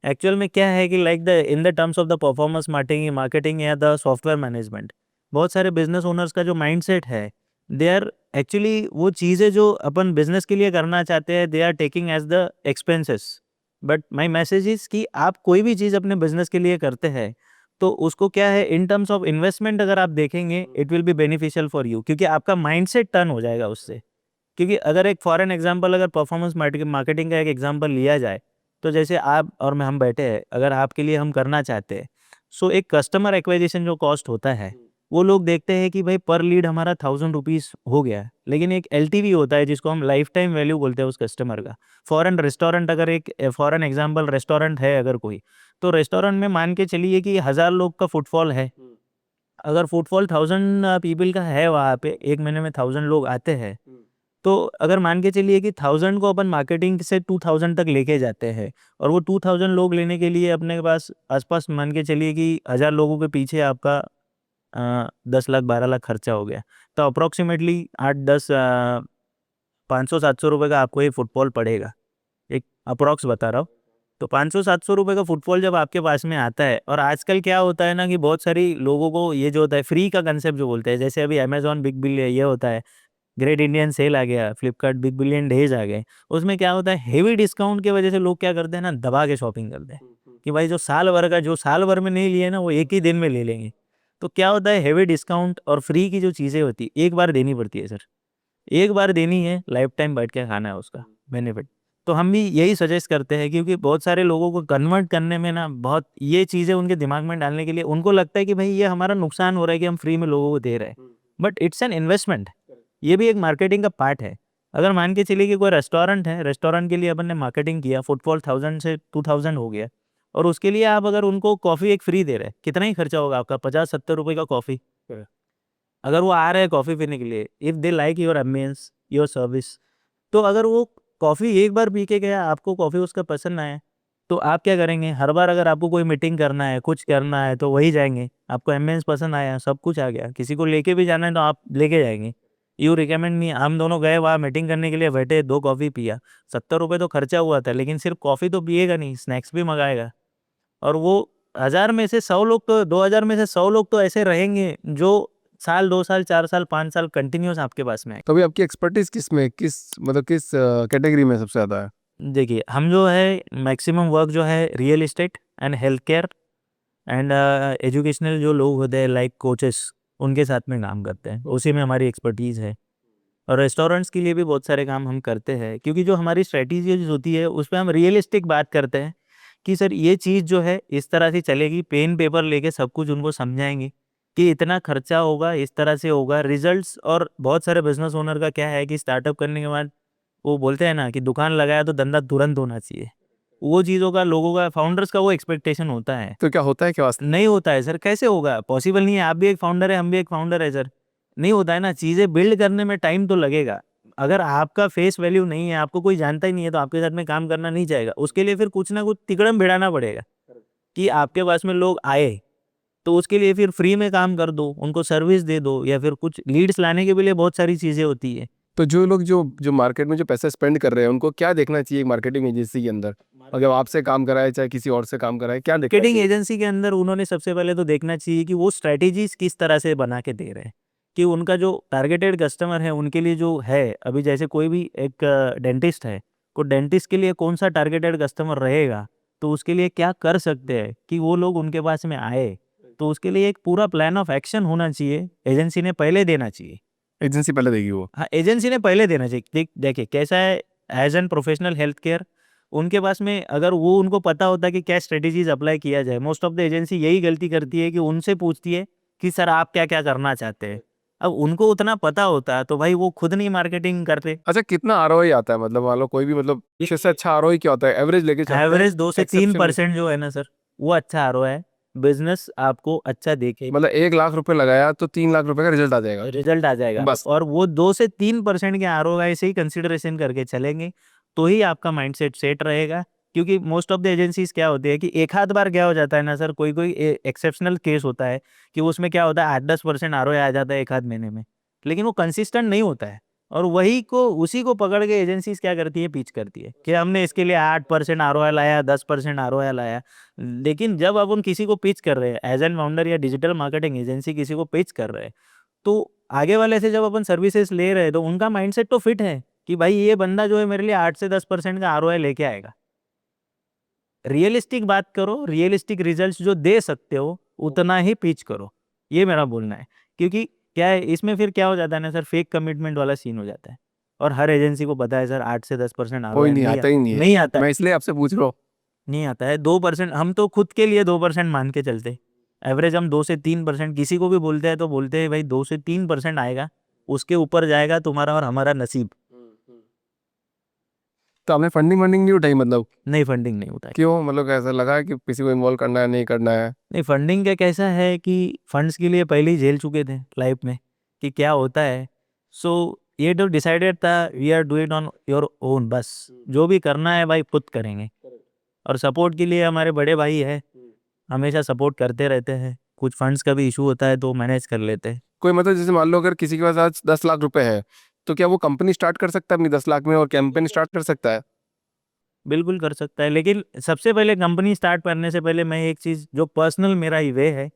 एक्चुअल में क्या है कि like the in the terms of the performance marketing या द सॉफ्टवेयर मैनेजमेंट, बहुत सारे बिजनेस ओनर्स का जो माइंडसेट है, दे आर एक्चुअली वो चीज़ें जो अपन बिजनेस के लिए करना चाहते हैं, they are taking as the expenses. But my message is कि आप कोई भी चीज़ अपने बिजनेस के लिए करते हैं तो उसको क्या है, इन टर्म्स ऑफ इन्वेस्टमेंट अगर आप देखेंगे, it will be beneficial for you, क्योंकि आपका माइंडसेट टर्न हो जाएगा उससे। क्योंकि अगर एक फॉरेन एग्जांपल, अगर परफॉर्मेंस मार्केटिंग का एक एग्जांपल लिया जाए, तो जैसे आप और मैं हम बैठे हैं, अगर आपके लिए हम करना चाहते हैं, सो एक कस्टमर एक्विजिशन जो कॉस्ट होता है, वो लोग देखते हैं कि भाई पर लीड हमारा 1000 रुपीज़ हो गया है, लेकिन एक LTV होता है जिसको हम लाइफ टाइम वैल्यू बोलते हैं उस कस्टमर का। फॉरेन रेस्टोरेंट, अगर एक फॉरेन एग्जाम्पल रेस्टोरेंट है अगर कोई, तो रेस्टोरेंट में मान के चलिए कि 1000 लोग का फुटफॉल है। अगर फुटफॉल 1000 पीपल का है, वहाँ पे एक महीने में 1000 लोग आते हैं, तो अगर मान के चलिए कि 1000 को अपन मार्केटिंग से 2000 तक लेके जाते हैं, और वो 2000 लोग लेने के लिए अपने पास आसपास मान के चलिए कि 1000 लोगों के पीछे आपका 10 लाख 12 लाख खर्चा हो गया, तो अप्रोक्सीमेटली 8-10 500-700 रुपये का आपको ये फुटफॉल पड़ेगा, एक अप्रॉक्स बता रहा हूँ। तो 500-700 रुपये का फुटफॉल जब आपके पास में आता है, और आजकल क्या होता है ना कि बहुत सारी लोगों को ये जो होता है फ्री का कंसेप्ट जो बोलते हैं, जैसे अभी अमेजॉन बिग बिलियन ये होता है, ग्रेट इंडियन सेल आ गया, फ्लिपकार्ट बिग बिलियन डेज आ गए, उसमें क्या होता है हेवी डिस्काउंट की वजह से लोग क्या करते हैं ना, दबा के शॉपिंग करते हैं कि भाई जो साल भर का, जो साल भर में नहीं लिए ना वो एक ही दिन में ले लेंगे। तो क्या होता है हेवी डिस्काउंट और फ्री की जो चीज़ें होती है एक बार देनी पड़ती है सर, एक बार देनी है, लाइफ टाइम बैठ के खाना है उसका बेनिफिट। तो हम भी यही सजेस्ट करते हैं, क्योंकि बहुत सारे लोगों को कन्वर्ट करने में ना बहुत ये चीज़ें उनके दिमाग में डालने के लिए उनको लगता है कि भाई ये हमारा नुकसान हो रहा है कि हम फ्री में लोगों को दे रहे हैं, बट इट्स एन इन्वेस्टमेंट, ये भी एक मार्केटिंग का पार्ट है। अगर मान के चलिए कि कोई रेस्टोरेंट है, रेस्टोरेंट के लिए अपन ने मार्केटिंग किया, फुटफॉल 1000 से 2000 हो गया, और उसके लिए आप अगर उनको कॉफ़ी एक फ्री दे रहे हैं, कितना ही खर्चा होगा आपका, 50-70 रुपये का कॉफ़ी। अगर वो आ रहे हैं कॉफ़ी पीने के लिए, if they like your ambience, your service, तो अगर वो कॉफ़ी एक बार पी के गया, आपको कॉफ़ी उसका पसंद आया, तो आप क्या करेंगे, हर बार अगर आपको कोई मीटिंग करना है, कुछ करना है, तो वही जाएँगे। आपको एम्बियंस पसंद आया, सब कुछ आ गया, किसी को लेके भी जाना है तो आप लेके जाएँगे। यू रिकमेंड मी, हम दोनों गए वहाँ मीटिंग करने के लिए, बैठे 2 कॉफ़ी पिया, 70 रुपए तो खर्चा हुआ था, लेकिन सिर्फ़ कॉफ़ी तो पिएगा नहीं, स्नैक्स भी मँगाएगा। और वो 1000 में से 100 लोग, तो 2000 में से 100 लोग तो ऐसे रहेंगे जो साल, 2 साल, 4 साल, 5 साल कंटिन्यूअस आपके पास में आए। तो अभी आपकी एक्सपर्टीज किस में, किस मतलब किस कैटेगरी में सबसे ज़्यादा है? देखिए, हम जो है मैक्सिमम वर्क जो है real estate and health care and educational जो लोग होते हैं लाइक कोचेस, उनके साथ में काम करते हैं, उसी में हमारी एक्सपर्टीज़ है। और रेस्टोरेंट्स के लिए भी बहुत सारे काम हम करते हैं, क्योंकि जो हमारी स्ट्रैटेजीज़ होती है उसपे हम रियलिस्टिक बात करते हैं कि सर ये चीज़ जो है इस तरह से चलेगी, पेन पेपर लेके सब कुछ उनको समझाएँगे कि इतना खर्चा होगा, इस तरह से होगा, रिज़ल्ट्स। और बहुत सारे बिज़नेस ओनर का क्या है कि स्टार्टअप करने के बाद वो बोलते हैं ना कि दुकान लगाया तो धंधा तुरंत होना चाहिए। वो चीज़ों का लोगों का, फाउंडर्स का वो एक्सपेक्टेशन होता है। तो क्या होता है क्या वास्तव नहीं होता है सर, कैसे होगा? पॉसिबल नहीं है, आप भी एक फाउंडर है, हम भी एक फाउंडर है सर। नहीं होता है ना, चीज़ें बिल्ड करने में टाइम तो लगेगा। अगर आपका फेस वैल्यू नहीं है, आपको कोई जानता ही नहीं है, तो आपके साथ में काम करना नहीं चाहेगा। उसके लिए फिर कुछ ना कुछ तिकड़म भिड़ाना पड़ेगा कि आपके पास में लोग आए, तो उसके लिए फिर फ्री में काम कर दो, उनको सर्विस दे दो, या फिर कुछ लीड्स लाने के भी लिए बहुत सारी चीज़ें होती है। तो जो लोग जो जो मार्केट में जो पैसा स्पेंड कर रहे हैं उनको क्या देखना चाहिए मार्केटिंग एजेंसी के अंदर? अगर वो आपसे काम कराए चाहे किसी और से काम कराए, क्या देखना मार्केटिंग चाहिए? एजेंसी के अंदर उन्होंने सबसे पहले तो देखना चाहिए कि वो स्ट्रैटेजीज़ किस तरह से बना के दे रहे हैं, कि उनका जो टारगेटेड कस्टमर है उनके लिए जो है, अभी जैसे कोई भी एक डेंटिस्ट है, तो डेंटिस्ट के लिए कौन-सा टारगेटेड कस्टमर रहेगा, तो उसके लिए क्या कर सकते हैं कि वो लोग उनके पास में आए। तो उसके लिए एक पूरा प्लान ऑफ एक्शन होना चाहिए, एजेंसी ने पहले देना चाहिए। एजेंसी पहले देगी वो। हाँ, एजेंसी ने पहले देना चाहिए। देखिए कैसा है, as an professional health care, उनके पास में अगर वो उनको पता होता है कि क्या स्ट्रैटेजीज़ अप्लाई किया जाए, मोस्ट ऑफ द एजेंसी यही गलती करती है कि उनसे पूछती है कि सर आप क्या-क्या करना चाहते हैं? अब उनको उतना पता होता है तो भाई वो खुद नहीं मार्केटिंग करते। अच्छा, कितना आरओआई आता है, मतलब मान लो कोई भी, मतलब अच्छे से अच्छा आरओआई क्या होता है, एवरेज लेके चलते हैं, एवरेज 2 से एक्सेप्शन 3% जो है ना सर, वो अच्छा आरओआई है। बिज़नेस आपको अच्छा देखे, मतलब 1 लाख रुपए लगाया तो 3 लाख रुपए का रिजल्ट आ जाएगा रिजल्ट आ जाएगा, बस। और वो 2 से 3% के आरओआई से ही कंसिडरेशन करके चलेंगे, तो ही आपका माइंडसेट सेट रहेगा। क्योंकि मोस्ट ऑफ द एजेंसीज़ क्या होती है कि एक आध बार क्या हो जाता है ना सर, कोई-कोई एक्सेप्शनल केस होता है कि उसमें क्या होता है 8-10% आरओआई आ जाता है 1 आध महीने में, लेकिन वो कंसिस्टेंट नहीं होता है, और वही को उसी को पकड़ के एजेंसीज़ क्या करती है, पिच करती है कि हमने इसके लिए 8% आरओआई लाया, 10% आरओआई लाया। लेकिन जब अपन किसी को पिच कर रहे हैं, एज़ एन फाउंडर या डिजिटल मार्केटिंग एजेंसी किसी को पिच कर रहे हैं, तो आगे वाले से जब अपन सर्विसेज ले रहे हैं तो उनका माइंडसेट तो फिट है कि भाई ये बंदा जो है मेरे लिए 8 से 10% का आरओआई लेके आएगा। रियलिस्टिक बात करो, रियलिस्टिक रिजल्ट्स जो दे सकते हो उतना ही पिच करो, ये मेरा बोलना है। क्योंकि क्या है इसमें फिर क्या हो जाता है ना सर, फेक कमिटमेंट वाला सीन हो जाता है, और हर एजेंसी को पता है सर 8 से 10% कोई आरओआई नहीं आता ही नहीं है, नहीं आता है, मैं इसलिए आपसे पूछ रहा हूँ। नहीं आता है। 2% हम तो खुद के लिए 2% मान के चलते, एवरेज हम 2 से 3% किसी को भी बोलते हैं तो बोलते हैं भाई 2 से 3% आएगा, उसके ऊपर जाएगा तुम्हारा और हमारा नसीब। तो आपने फंडिंग वंडिंग नहीं उठाई मतलब? नहीं, फंडिंग नहीं होता है। क्यों, मतलब ऐसा लगा कि किसी को इन्वॉल्व करना है, नहीं करना है? नहीं, फंडिंग का कैसा है कि फंड्स के लिए पहले ही झेल चुके थे लाइफ में कि क्या होता है। सो ये तो डिसाइडेड था, we are do it on your own, बस जो भी करना है भाई खुद करेंगे। और सपोर्ट के लिए हमारे बड़े भाई है, हमेशा सपोर्ट करते रहते हैं। कुछ फंड्स का भी इशू होता है तो मैनेज कर लेते हैं। कोई मतलब जैसे मान लो अगर किसी के पास आज 10 लाख रुपए है, तो क्या वो कंपनी स्टार्ट कर सकता है अपनी 10 लाख में और कैंपेन स्टार्ट कर सकता है? बिल्कुल कर सकता है, लेकिन सबसे पहले कंपनी स्टार्ट करने से पहले मैं एक चीज़ जो पर्सनल मेरा ही वे है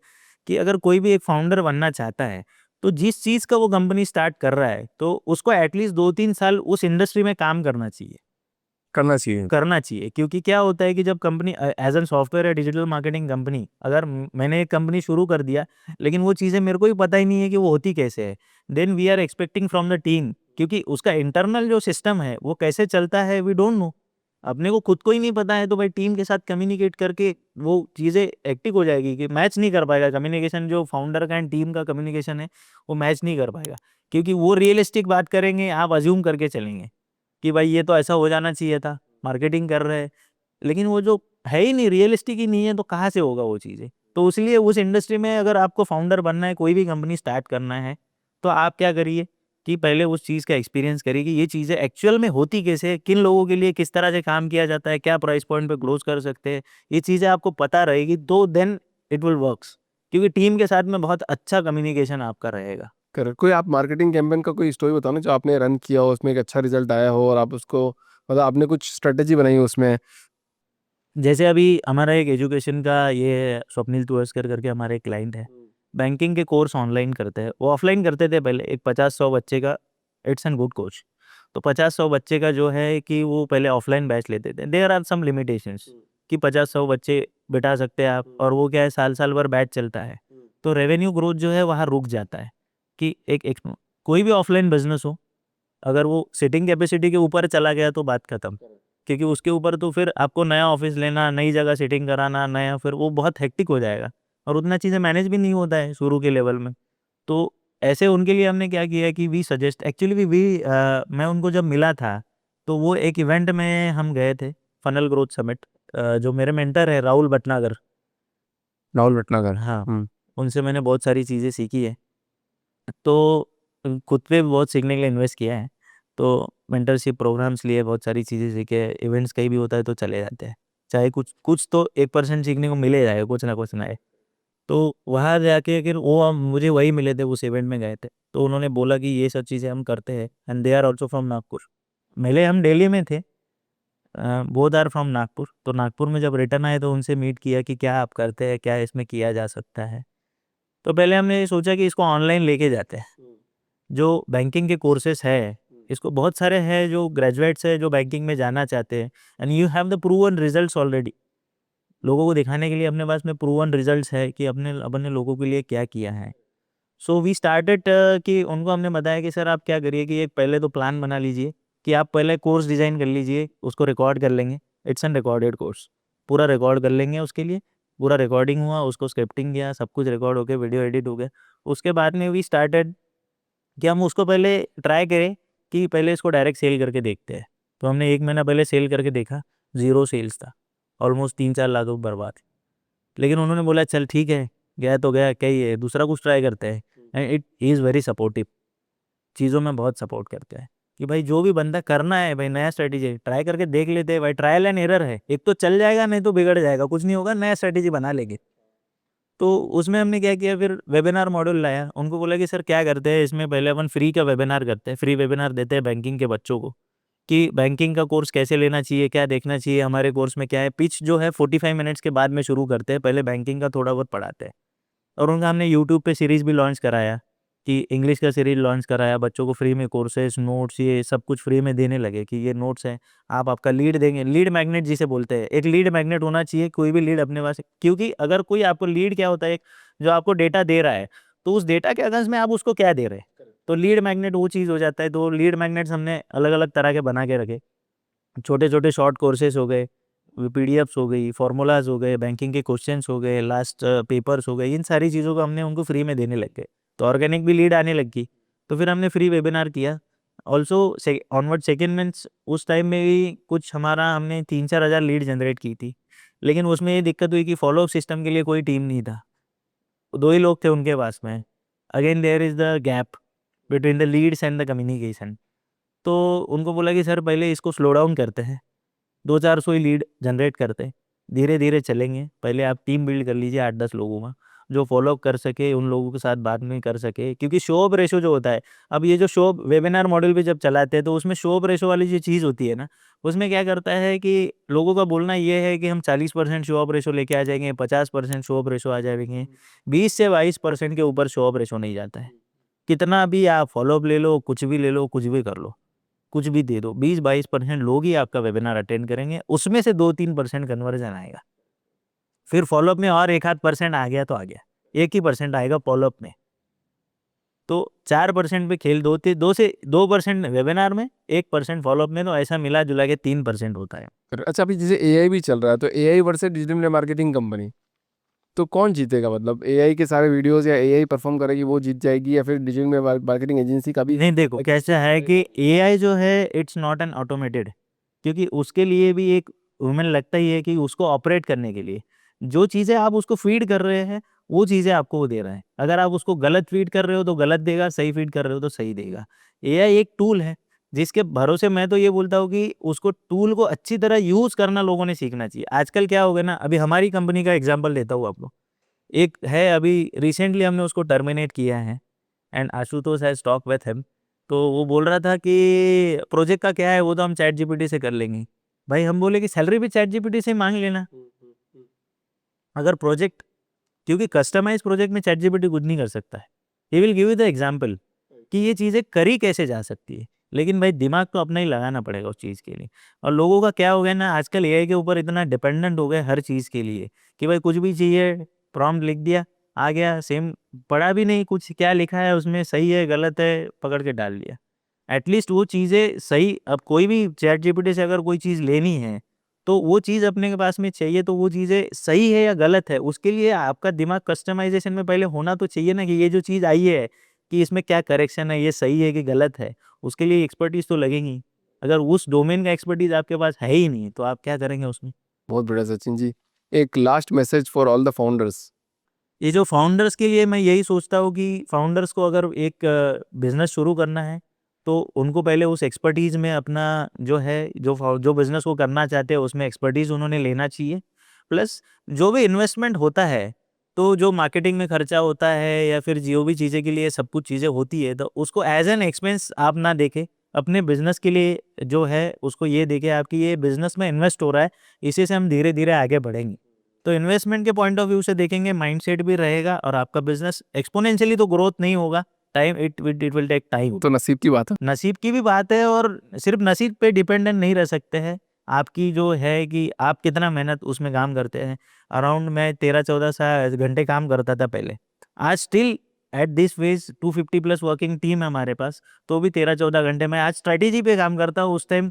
कि अगर कोई भी एक फाउंडर बनना चाहता है, तो जिस चीज़ का वो कंपनी स्टार्ट कर रहा है तो उसको एटलीस्ट 2-3 साल उस इंडस्ट्री में काम करना चाहिए। करना चाहिए। करना चाहिए, क्योंकि क्या होता है कि जब कंपनी एज एन सॉफ्टवेयर या डिजिटल मार्केटिंग कंपनी, अगर मैंने एक कंपनी शुरू कर दिया लेकिन वो चीज़ें मेरे को ही पता ही नहीं है कि वो होती कैसे है, then we are expecting from the team, क्योंकि उसका इंटरनल जो सिस्टम है वो कैसे चलता है वी डोंट नो। अपने को खुद को ही नहीं पता है तो भाई टीम के साथ कम्युनिकेट करके वो चीज़ें एक्टिव हो जाएगी कि मैच नहीं कर पाएगा कम्युनिकेशन, जो फाउंडर का एंड टीम का कम्युनिकेशन है वो मैच नहीं कर पाएगा, क्योंकि वो रियलिस्टिक बात करेंगे, आप अज्यूम करके चलेंगे कि भाई ये तो ऐसा हो जाना चाहिए था, मार्केटिंग कर रहे हैं, लेकिन वो जो है ही नहीं, रियलिस्टिक ही नहीं है, तो कहाँ से होगा वो चीज़ें। तो इसलिए उस इंडस्ट्री में अगर आपको फाउंडर बनना है, कोई भी कंपनी स्टार्ट करना है, तो आप क्या करिए कि पहले उस चीज़ का एक्सपीरियंस करिए कि ये चीज़ें एक्चुअल में होती कैसे है, किन लोगों के लिए किस तरह से काम किया जाता है, क्या प्राइस पॉइंट पे क्लोज़ कर सकते हैं। ये चीज़ें आपको पता रहेगी तो देन इट विल वर्क्स, क्योंकि टीम के साथ में बहुत अच्छा कम्युनिकेशन आपका रहेगा। कर कोई आप मार्केटिंग कैंपेन का कोई स्टोरी बताओ ना, जो आपने रन किया हो, उसमें एक अच्छा रिजल्ट आया हो और आप उसको मतलब आपने कुछ स्ट्रेटेजी बनाई हो उसमें। जैसे अभी हमारा एक एजुकेशन का ये स्वप्निल तुरस्कर करके हमारे एक क्लाइंट है, बैंकिंग के कोर्स ऑनलाइन करते हैं, वो ऑफलाइन करते थे पहले, एक 50-100 बच्चे का, इट्स एन गुड कोच। तो 50-100 बच्चे का जो है कि वो पहले ऑफलाइन बैच लेते थे, देयर आर सम लिमिटेशंस कि 50-100 बच्चे बिठा सकते हैं आप, और वो क्या है साल-साल भर बैच चलता है, तो रेवेन्यू ग्रोथ जो है वहाँ रुक जाता है कि एक कोई भी ऑफलाइन बिज़नेस हो, अगर वो सिटिंग कैपेसिटी के ऊपर चला गया तो बात खत्म, क्योंकि उसके ऊपर तो फिर आपको नया ऑफिस लेना, नई जगह सिटिंग कराना, नया फिर वो बहुत हेक्टिक हो जाएगा और उतना चीज़ें मैनेज भी नहीं होता है शुरू के लेवल में। तो ऐसे उनके लिए हमने क्या किया कि वी सजेस्ट एक्चुअली मैं उनको जब मिला था, तो वो एक इवेंट में हम गए थे, फनल ग्रोथ समिट। जो मेरे मेंटर है राहुल भटनागर, राहुल भटनागर। हाँ, उनसे मैंने बहुत सारी चीज़ें सीखी है। तो खुद पे भी बहुत सीखने के लिए इन्वेस्ट किया है। तो मेंटरशिप प्रोग्राम्स लिए, बहुत सारी चीज़ें सीखे, इवेंट्स कहीं भी होता है तो चले जाते हैं। चाहे कुछ कुछ तो 1% सीखने को मिल ही जाएगा, कुछ ना कुछ नए। तो वहाँ जाके फिर वो मुझे वही मिले थे, उस इवेंट में गए थे। तो उन्होंने बोला कि ये सब चीज़ें हम करते हैं and they are also from Nagpur. पहले हम दिल्ली में थे, बोथ आर फ्रॉम नागपुर। तो नागपुर में जब रिटर्न आए तो उनसे मीट किया कि क्या आप करते हैं, क्या इसमें किया जा सकता है। तो पहले हमने सोचा कि इसको ऑनलाइन लेके जाते हैं। जो बैंकिंग के कोर्सेस है, इसको बहुत सारे हैं जो ग्रेजुएट्स हैं जो बैंकिंग में जाना चाहते हैं and you have the proven results already. लोगों को दिखाने के लिए अपने पास में प्रूवन रिजल्ट्स है कि अपने अपने लोगों के लिए क्या किया है। सो वी स्टार्टेड कि उनको हमने बताया कि सर आप क्या करिए कि एक पहले तो प्लान बना लीजिए कि आप पहले कोर्स डिज़ाइन कर लीजिए, उसको रिकॉर्ड कर लेंगे। इट्स एन रिकॉर्डेड कोर्स, पूरा रिकॉर्ड कर लेंगे उसके लिए। पूरा रिकॉर्डिंग हुआ, उसको स्क्रिप्टिंग किया, सब कुछ रिकॉर्ड हो गया, वीडियो एडिट हो गया। उसके बाद में वी स्टार्टेड कि हम उसको पहले ट्राई करें कि पहले इसको डायरेक्ट सेल करके देखते हैं। तो हमने 1 महीना पहले सेल करके देखा, ज़ीरो सेल्स था, ऑलमोस्ट 3-4 लाख रुपए बर्बाद। लेकिन उन्होंने बोला चल ठीक है, गया तो गया, क्या ही है, दूसरा कुछ ट्राई करते हैं। And it is very supportive, चीज़ों में बहुत सपोर्ट करते हैं कि भाई जो भी बंदा करना है, भाई नया स्ट्रैटेजी ट्राई करके देख लेते हैं, भाई ट्रायल एंड एरर है, एक तो चल जाएगा नहीं तो बिगड़ जाएगा, कुछ नहीं होगा, नया स्ट्रैटेजी बना लेंगे। तो उसमें हमने क्या किया, फिर वेबिनार मॉड्यूल लाया, उनको बोला कि सर क्या करते हैं इसमें, पहले अपन फ्री का वेबिनार करते हैं, फ्री वेबिनार देते हैं बैंकिंग के बच्चों को कि बैंकिंग का कोर्स कैसे लेना चाहिए, क्या देखना चाहिए, हमारे कोर्स में क्या है। पिच जो है 45 मिनट्स के बाद में शुरू करते हैं, पहले बैंकिंग का थोड़ा बहुत पढ़ाते हैं। और उनका हमने यूट्यूब पे सीरीज़ भी लॉन्च कराया कि इंग्लिश का सीरीज़ लॉन्च कराया, बच्चों को फ्री में कोर्सेस, नोट्स, ये सब कुछ फ्री में देने लगे कि ये नोट्स हैं, आप आपका लीड देंगे, लीड मैग्नेट जिसे बोलते हैं। एक लीड मैग्नेट होना चाहिए, कोई भी लीड अपने पास, क्योंकि अगर कोई आपको लीड क्या होता है, एक जो आपको डेटा दे रहा है, तो उस डेटा के अगेंस्ट में आप उसको क्या दे रहे हैं, तो लीड मैग्नेट वो चीज़ हो जाता है। तो लीड मैग्नेट्स हमने अलग-अलग तरह के बना के रखे। छोटे-छोटे शॉर्ट कोर्सेज़ हो गए, पीडीएफ्स हो गई, फ़ॉर्मूलाज़ हो गए, बैंकिंग के क्वेश्चन्स हो गए, लास्ट पेपर्स हो गए, इन सारी चीज़ों को हमने उनको फ्री में देने लग गए। तो ऑर्गेनिक भी लीड आने लग गई। तो फिर हमने फ्री वेबिनार किया। ऑल्सो ऑनवर्ड सेकंड मंथ उस टाइम में भी कुछ हमारा हमने 3-4 हज़ार लीड जनरेट की थी। लेकिन उसमें ये दिक्कत हुई कि फ़ॉलो-अप सिस्टम के लिए कोई टीम नहीं था। 2 ही लोग थे उनके पास में। Again there is the gap between the leads and the communication. तो उनको बोला कि सर पहले इसको स्लो डाउन करते हैं, 200-400 ही लीड जनरेट करते हैं, धीरे धीरे चलेंगे। पहले आप टीम बिल्ड कर लीजिए 8-10 लोगों का, जो फॉलो अप कर सके उन लोगों के साथ बाद में कर सके, क्योंकि शो अप रेशो जो होता है, अब ये जो शो वेबिनार मॉडल पे जब चलाते हैं तो उसमें शो अप रेशो वाली जो चीज़ होती है ना, उसमें क्या करता है कि लोगों का बोलना ये है कि हम 40% शो अप रेशो लेके आ जाएंगे, 50% शो अप रेशो आ जाएंगे, 20 से 22% के ऊपर शो अप रेशो नहीं जाता है। कितना भी आप फॉलो अप ले लो, कुछ भी ले लो, कुछ भी कर लो, कुछ भी दे दो, 20-22% लोग ही आपका वेबिनार अटेंड करेंगे, उसमें से 2-3% कन्वर्जन आएगा। फिर फॉलोअप में और 1-8% आ गया तो आ गया, 1 ही परसेंट आएगा फॉलोअप में। तो 4% पे खेल, 2% वेबिनार में, 1% फॉलोअप में, तो ऐसा मिला जुला के 3% होता है। अच्छा, अभी जैसे एआई भी चल रहा है, तो AI versus digital marketing company, तो कौन जीतेगा? मतलब एआई के सारे वीडियोस या एआई परफॉर्म करेगी वो जीत जाएगी, या फिर डिजिटल मार्केटिंग एजेंसी का भी? नहीं, देखो कैसा है कि एआई जो है इट्स नॉट एन ऑटोमेटेड, क्योंकि उसके लिए भी एक ह्यूमन लगता ही है कि उसको ऑपरेट करने के लिए जो चीज़ें आप उसको फीड कर रहे हैं वो चीज़ें आपको वो दे रहा है। अगर आप उसको गलत फीड कर रहे हो तो गलत देगा, सही फीड कर रहे हो तो सही देगा। एआई एक टूल है जिसके भरोसे मैं तो ये बोलता हूँ कि उसको टूल को अच्छी तरह यूज़ करना लोगों ने सीखना चाहिए। आजकल क्या हो गया ना, अभी हमारी कंपनी का एग्जाम्पल लेता हूँ आपको। एक है, अभी रिसेंटली हमने उसको टर्मिनेट किया है and Ashutosh has talk with him. तो वो बोल रहा था कि प्रोजेक्ट का क्या है, वो तो हम चैट जीपीटी से कर लेंगे। भाई हम बोले कि सैलरी भी चैट जीपीटी से ही मांग लेना। अगर प्रोजेक्ट, क्योंकि कस्टमाइज प्रोजेक्ट में चैट जीपीटी कुछ नहीं कर सकता है। He will give you the example कि ये चीज़ें करी कैसे जा सकती है, लेकिन भाई दिमाग तो अपना ही लगाना पड़ेगा उस चीज़ के लिए। और लोगों का क्या हो गया ना, आजकल एआई के ऊपर इतना डिपेंडेंट हो गए हर चीज़ के लिए कि भाई कुछ भी चाहिए, प्रॉम्प्ट लिख दिया, आ गया, सेम, पढ़ा भी नहीं कुछ क्या लिखा है उसमें, सही है गलत है, पकड़ के डाल दिया। एटलीस्ट वो चीज़ें सही, अब कोई भी चैट जीपीटी से अगर कोई चीज़ लेनी है तो वो चीज़ अपने के पास में चाहिए, तो वो चीज़ें सही है या गलत है, उसके लिए आपका दिमाग कस्टमाइजेशन में पहले होना तो चाहिए ना, कि ये जो चीज़ आई है कि इसमें क्या करेक्शन है, ये सही है कि गलत है, उसके लिए एक्सपर्टीज़ तो लगेगी। अगर उस डोमेन का एक्सपर्टीज़ आपके पास है ही नहीं तो आप क्या करेंगे उसमें? बहुत बढ़िया सचिन जी, एक last message for all the founders. ये जो फाउंडर्स के लिए मैं यही सोचता हूँ कि फाउंडर्स को अगर एक बिज़नेस शुरू करना है तो उनको पहले उस एक्सपर्टीज़ में अपना जो है, जो बिज़नेस वो करना चाहते हैं उसमें एक्सपर्टीज़ उन्होंने लेना चाहिए। प्लस जो भी इन्वेस्टमेंट होता है, तो जो मार्केटिंग में खर्चा होता है या फिर जो भी चीज़ें के लिए सब कुछ चीज़ें होती है, तो उसको एज़ एन एक्सपेंस आप ना देखें। अपने बिज़नेस के लिए जो है उसको ये देखें आपकी ये बिज़नेस में इन्वेस्ट हो रहा है, इसी से हम धीरे-धीरे आगे बढ़ेंगे। तो इन्वेस्टमेंट के पॉइंट ऑफ व्यू से देखेंगे, माइंडसेट भी रहेगा और आपका बिज़नेस एक्सपोनेंशियली तो ग्रोथ नहीं होगा, time it will take time. तो नसीब की बात है। नसीब की भी बात है और सिर्फ नसीब पे डिपेंडेंट नहीं रह सकते हैं। आपकी जो है कि आप कितना मेहनत उसमें काम करते हैं। अराउंड मैं 13-14 सा घंटे काम करता था पहले। आज still at this phase 250 plus working team है हमारे पास, तो भी 13-14 घंटे मैं आज स्ट्रैटेजी पे काम करता हूँ, उस टाइम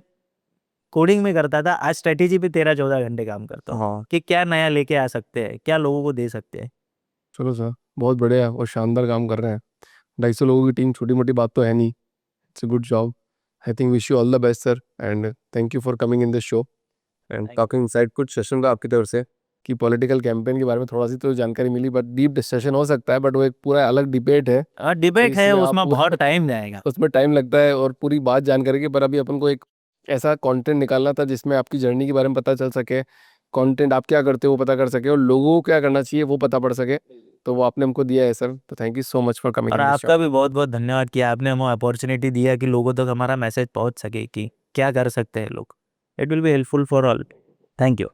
कोडिंग में करता था, आज स्ट्रैटेजी पे 13-14 घंटे काम करता हूँ। हाँ, कि क्या नया लेके आ सकते हैं, क्या लोगों को दे सकते हैं। चलो सर, बहुत बढ़िया और शानदार काम कर रहे हैं। 250 लोगों की टीम छोटी मोटी बात तो है नहीं। It's a good job. I think wish you all the best sir, and thank you for coming in this show and Thank you. Talking inside. कुछ सेशन का आपकी तरफ से कि पॉलिटिकल कैंपेन के बारे में थोड़ा सी तो जानकारी मिली, बट डीप डिस्कशन हो सकता है, बट वो एक पूरा अलग डिबेट है। और डिबेट है, इसमें आप उसमें बहुत टाइम जाएगा। उसमें टाइम लगता है और पूरी बात जानकारी के, पर अभी अपन को एक ऐसा कंटेंट निकालना था जिसमें आपकी जर्नी के बारे में पता चल सके, कंटेंट आप क्या करते हो वो पता कर सके, और लोगों को क्या करना चाहिए वो पता पड़ सके। तो वो आपने हमको दिया है सर, तो thank you so much for coming और इन दिस शो। आपका भी बहुत-बहुत धन्यवाद कि आपने हमें अपॉर्च्युनिटी दिया कि लोगों तक हमारा मैसेज पहुँच सके कि क्या कर सकते हैं लोग। It will be helpful for all. Thank you.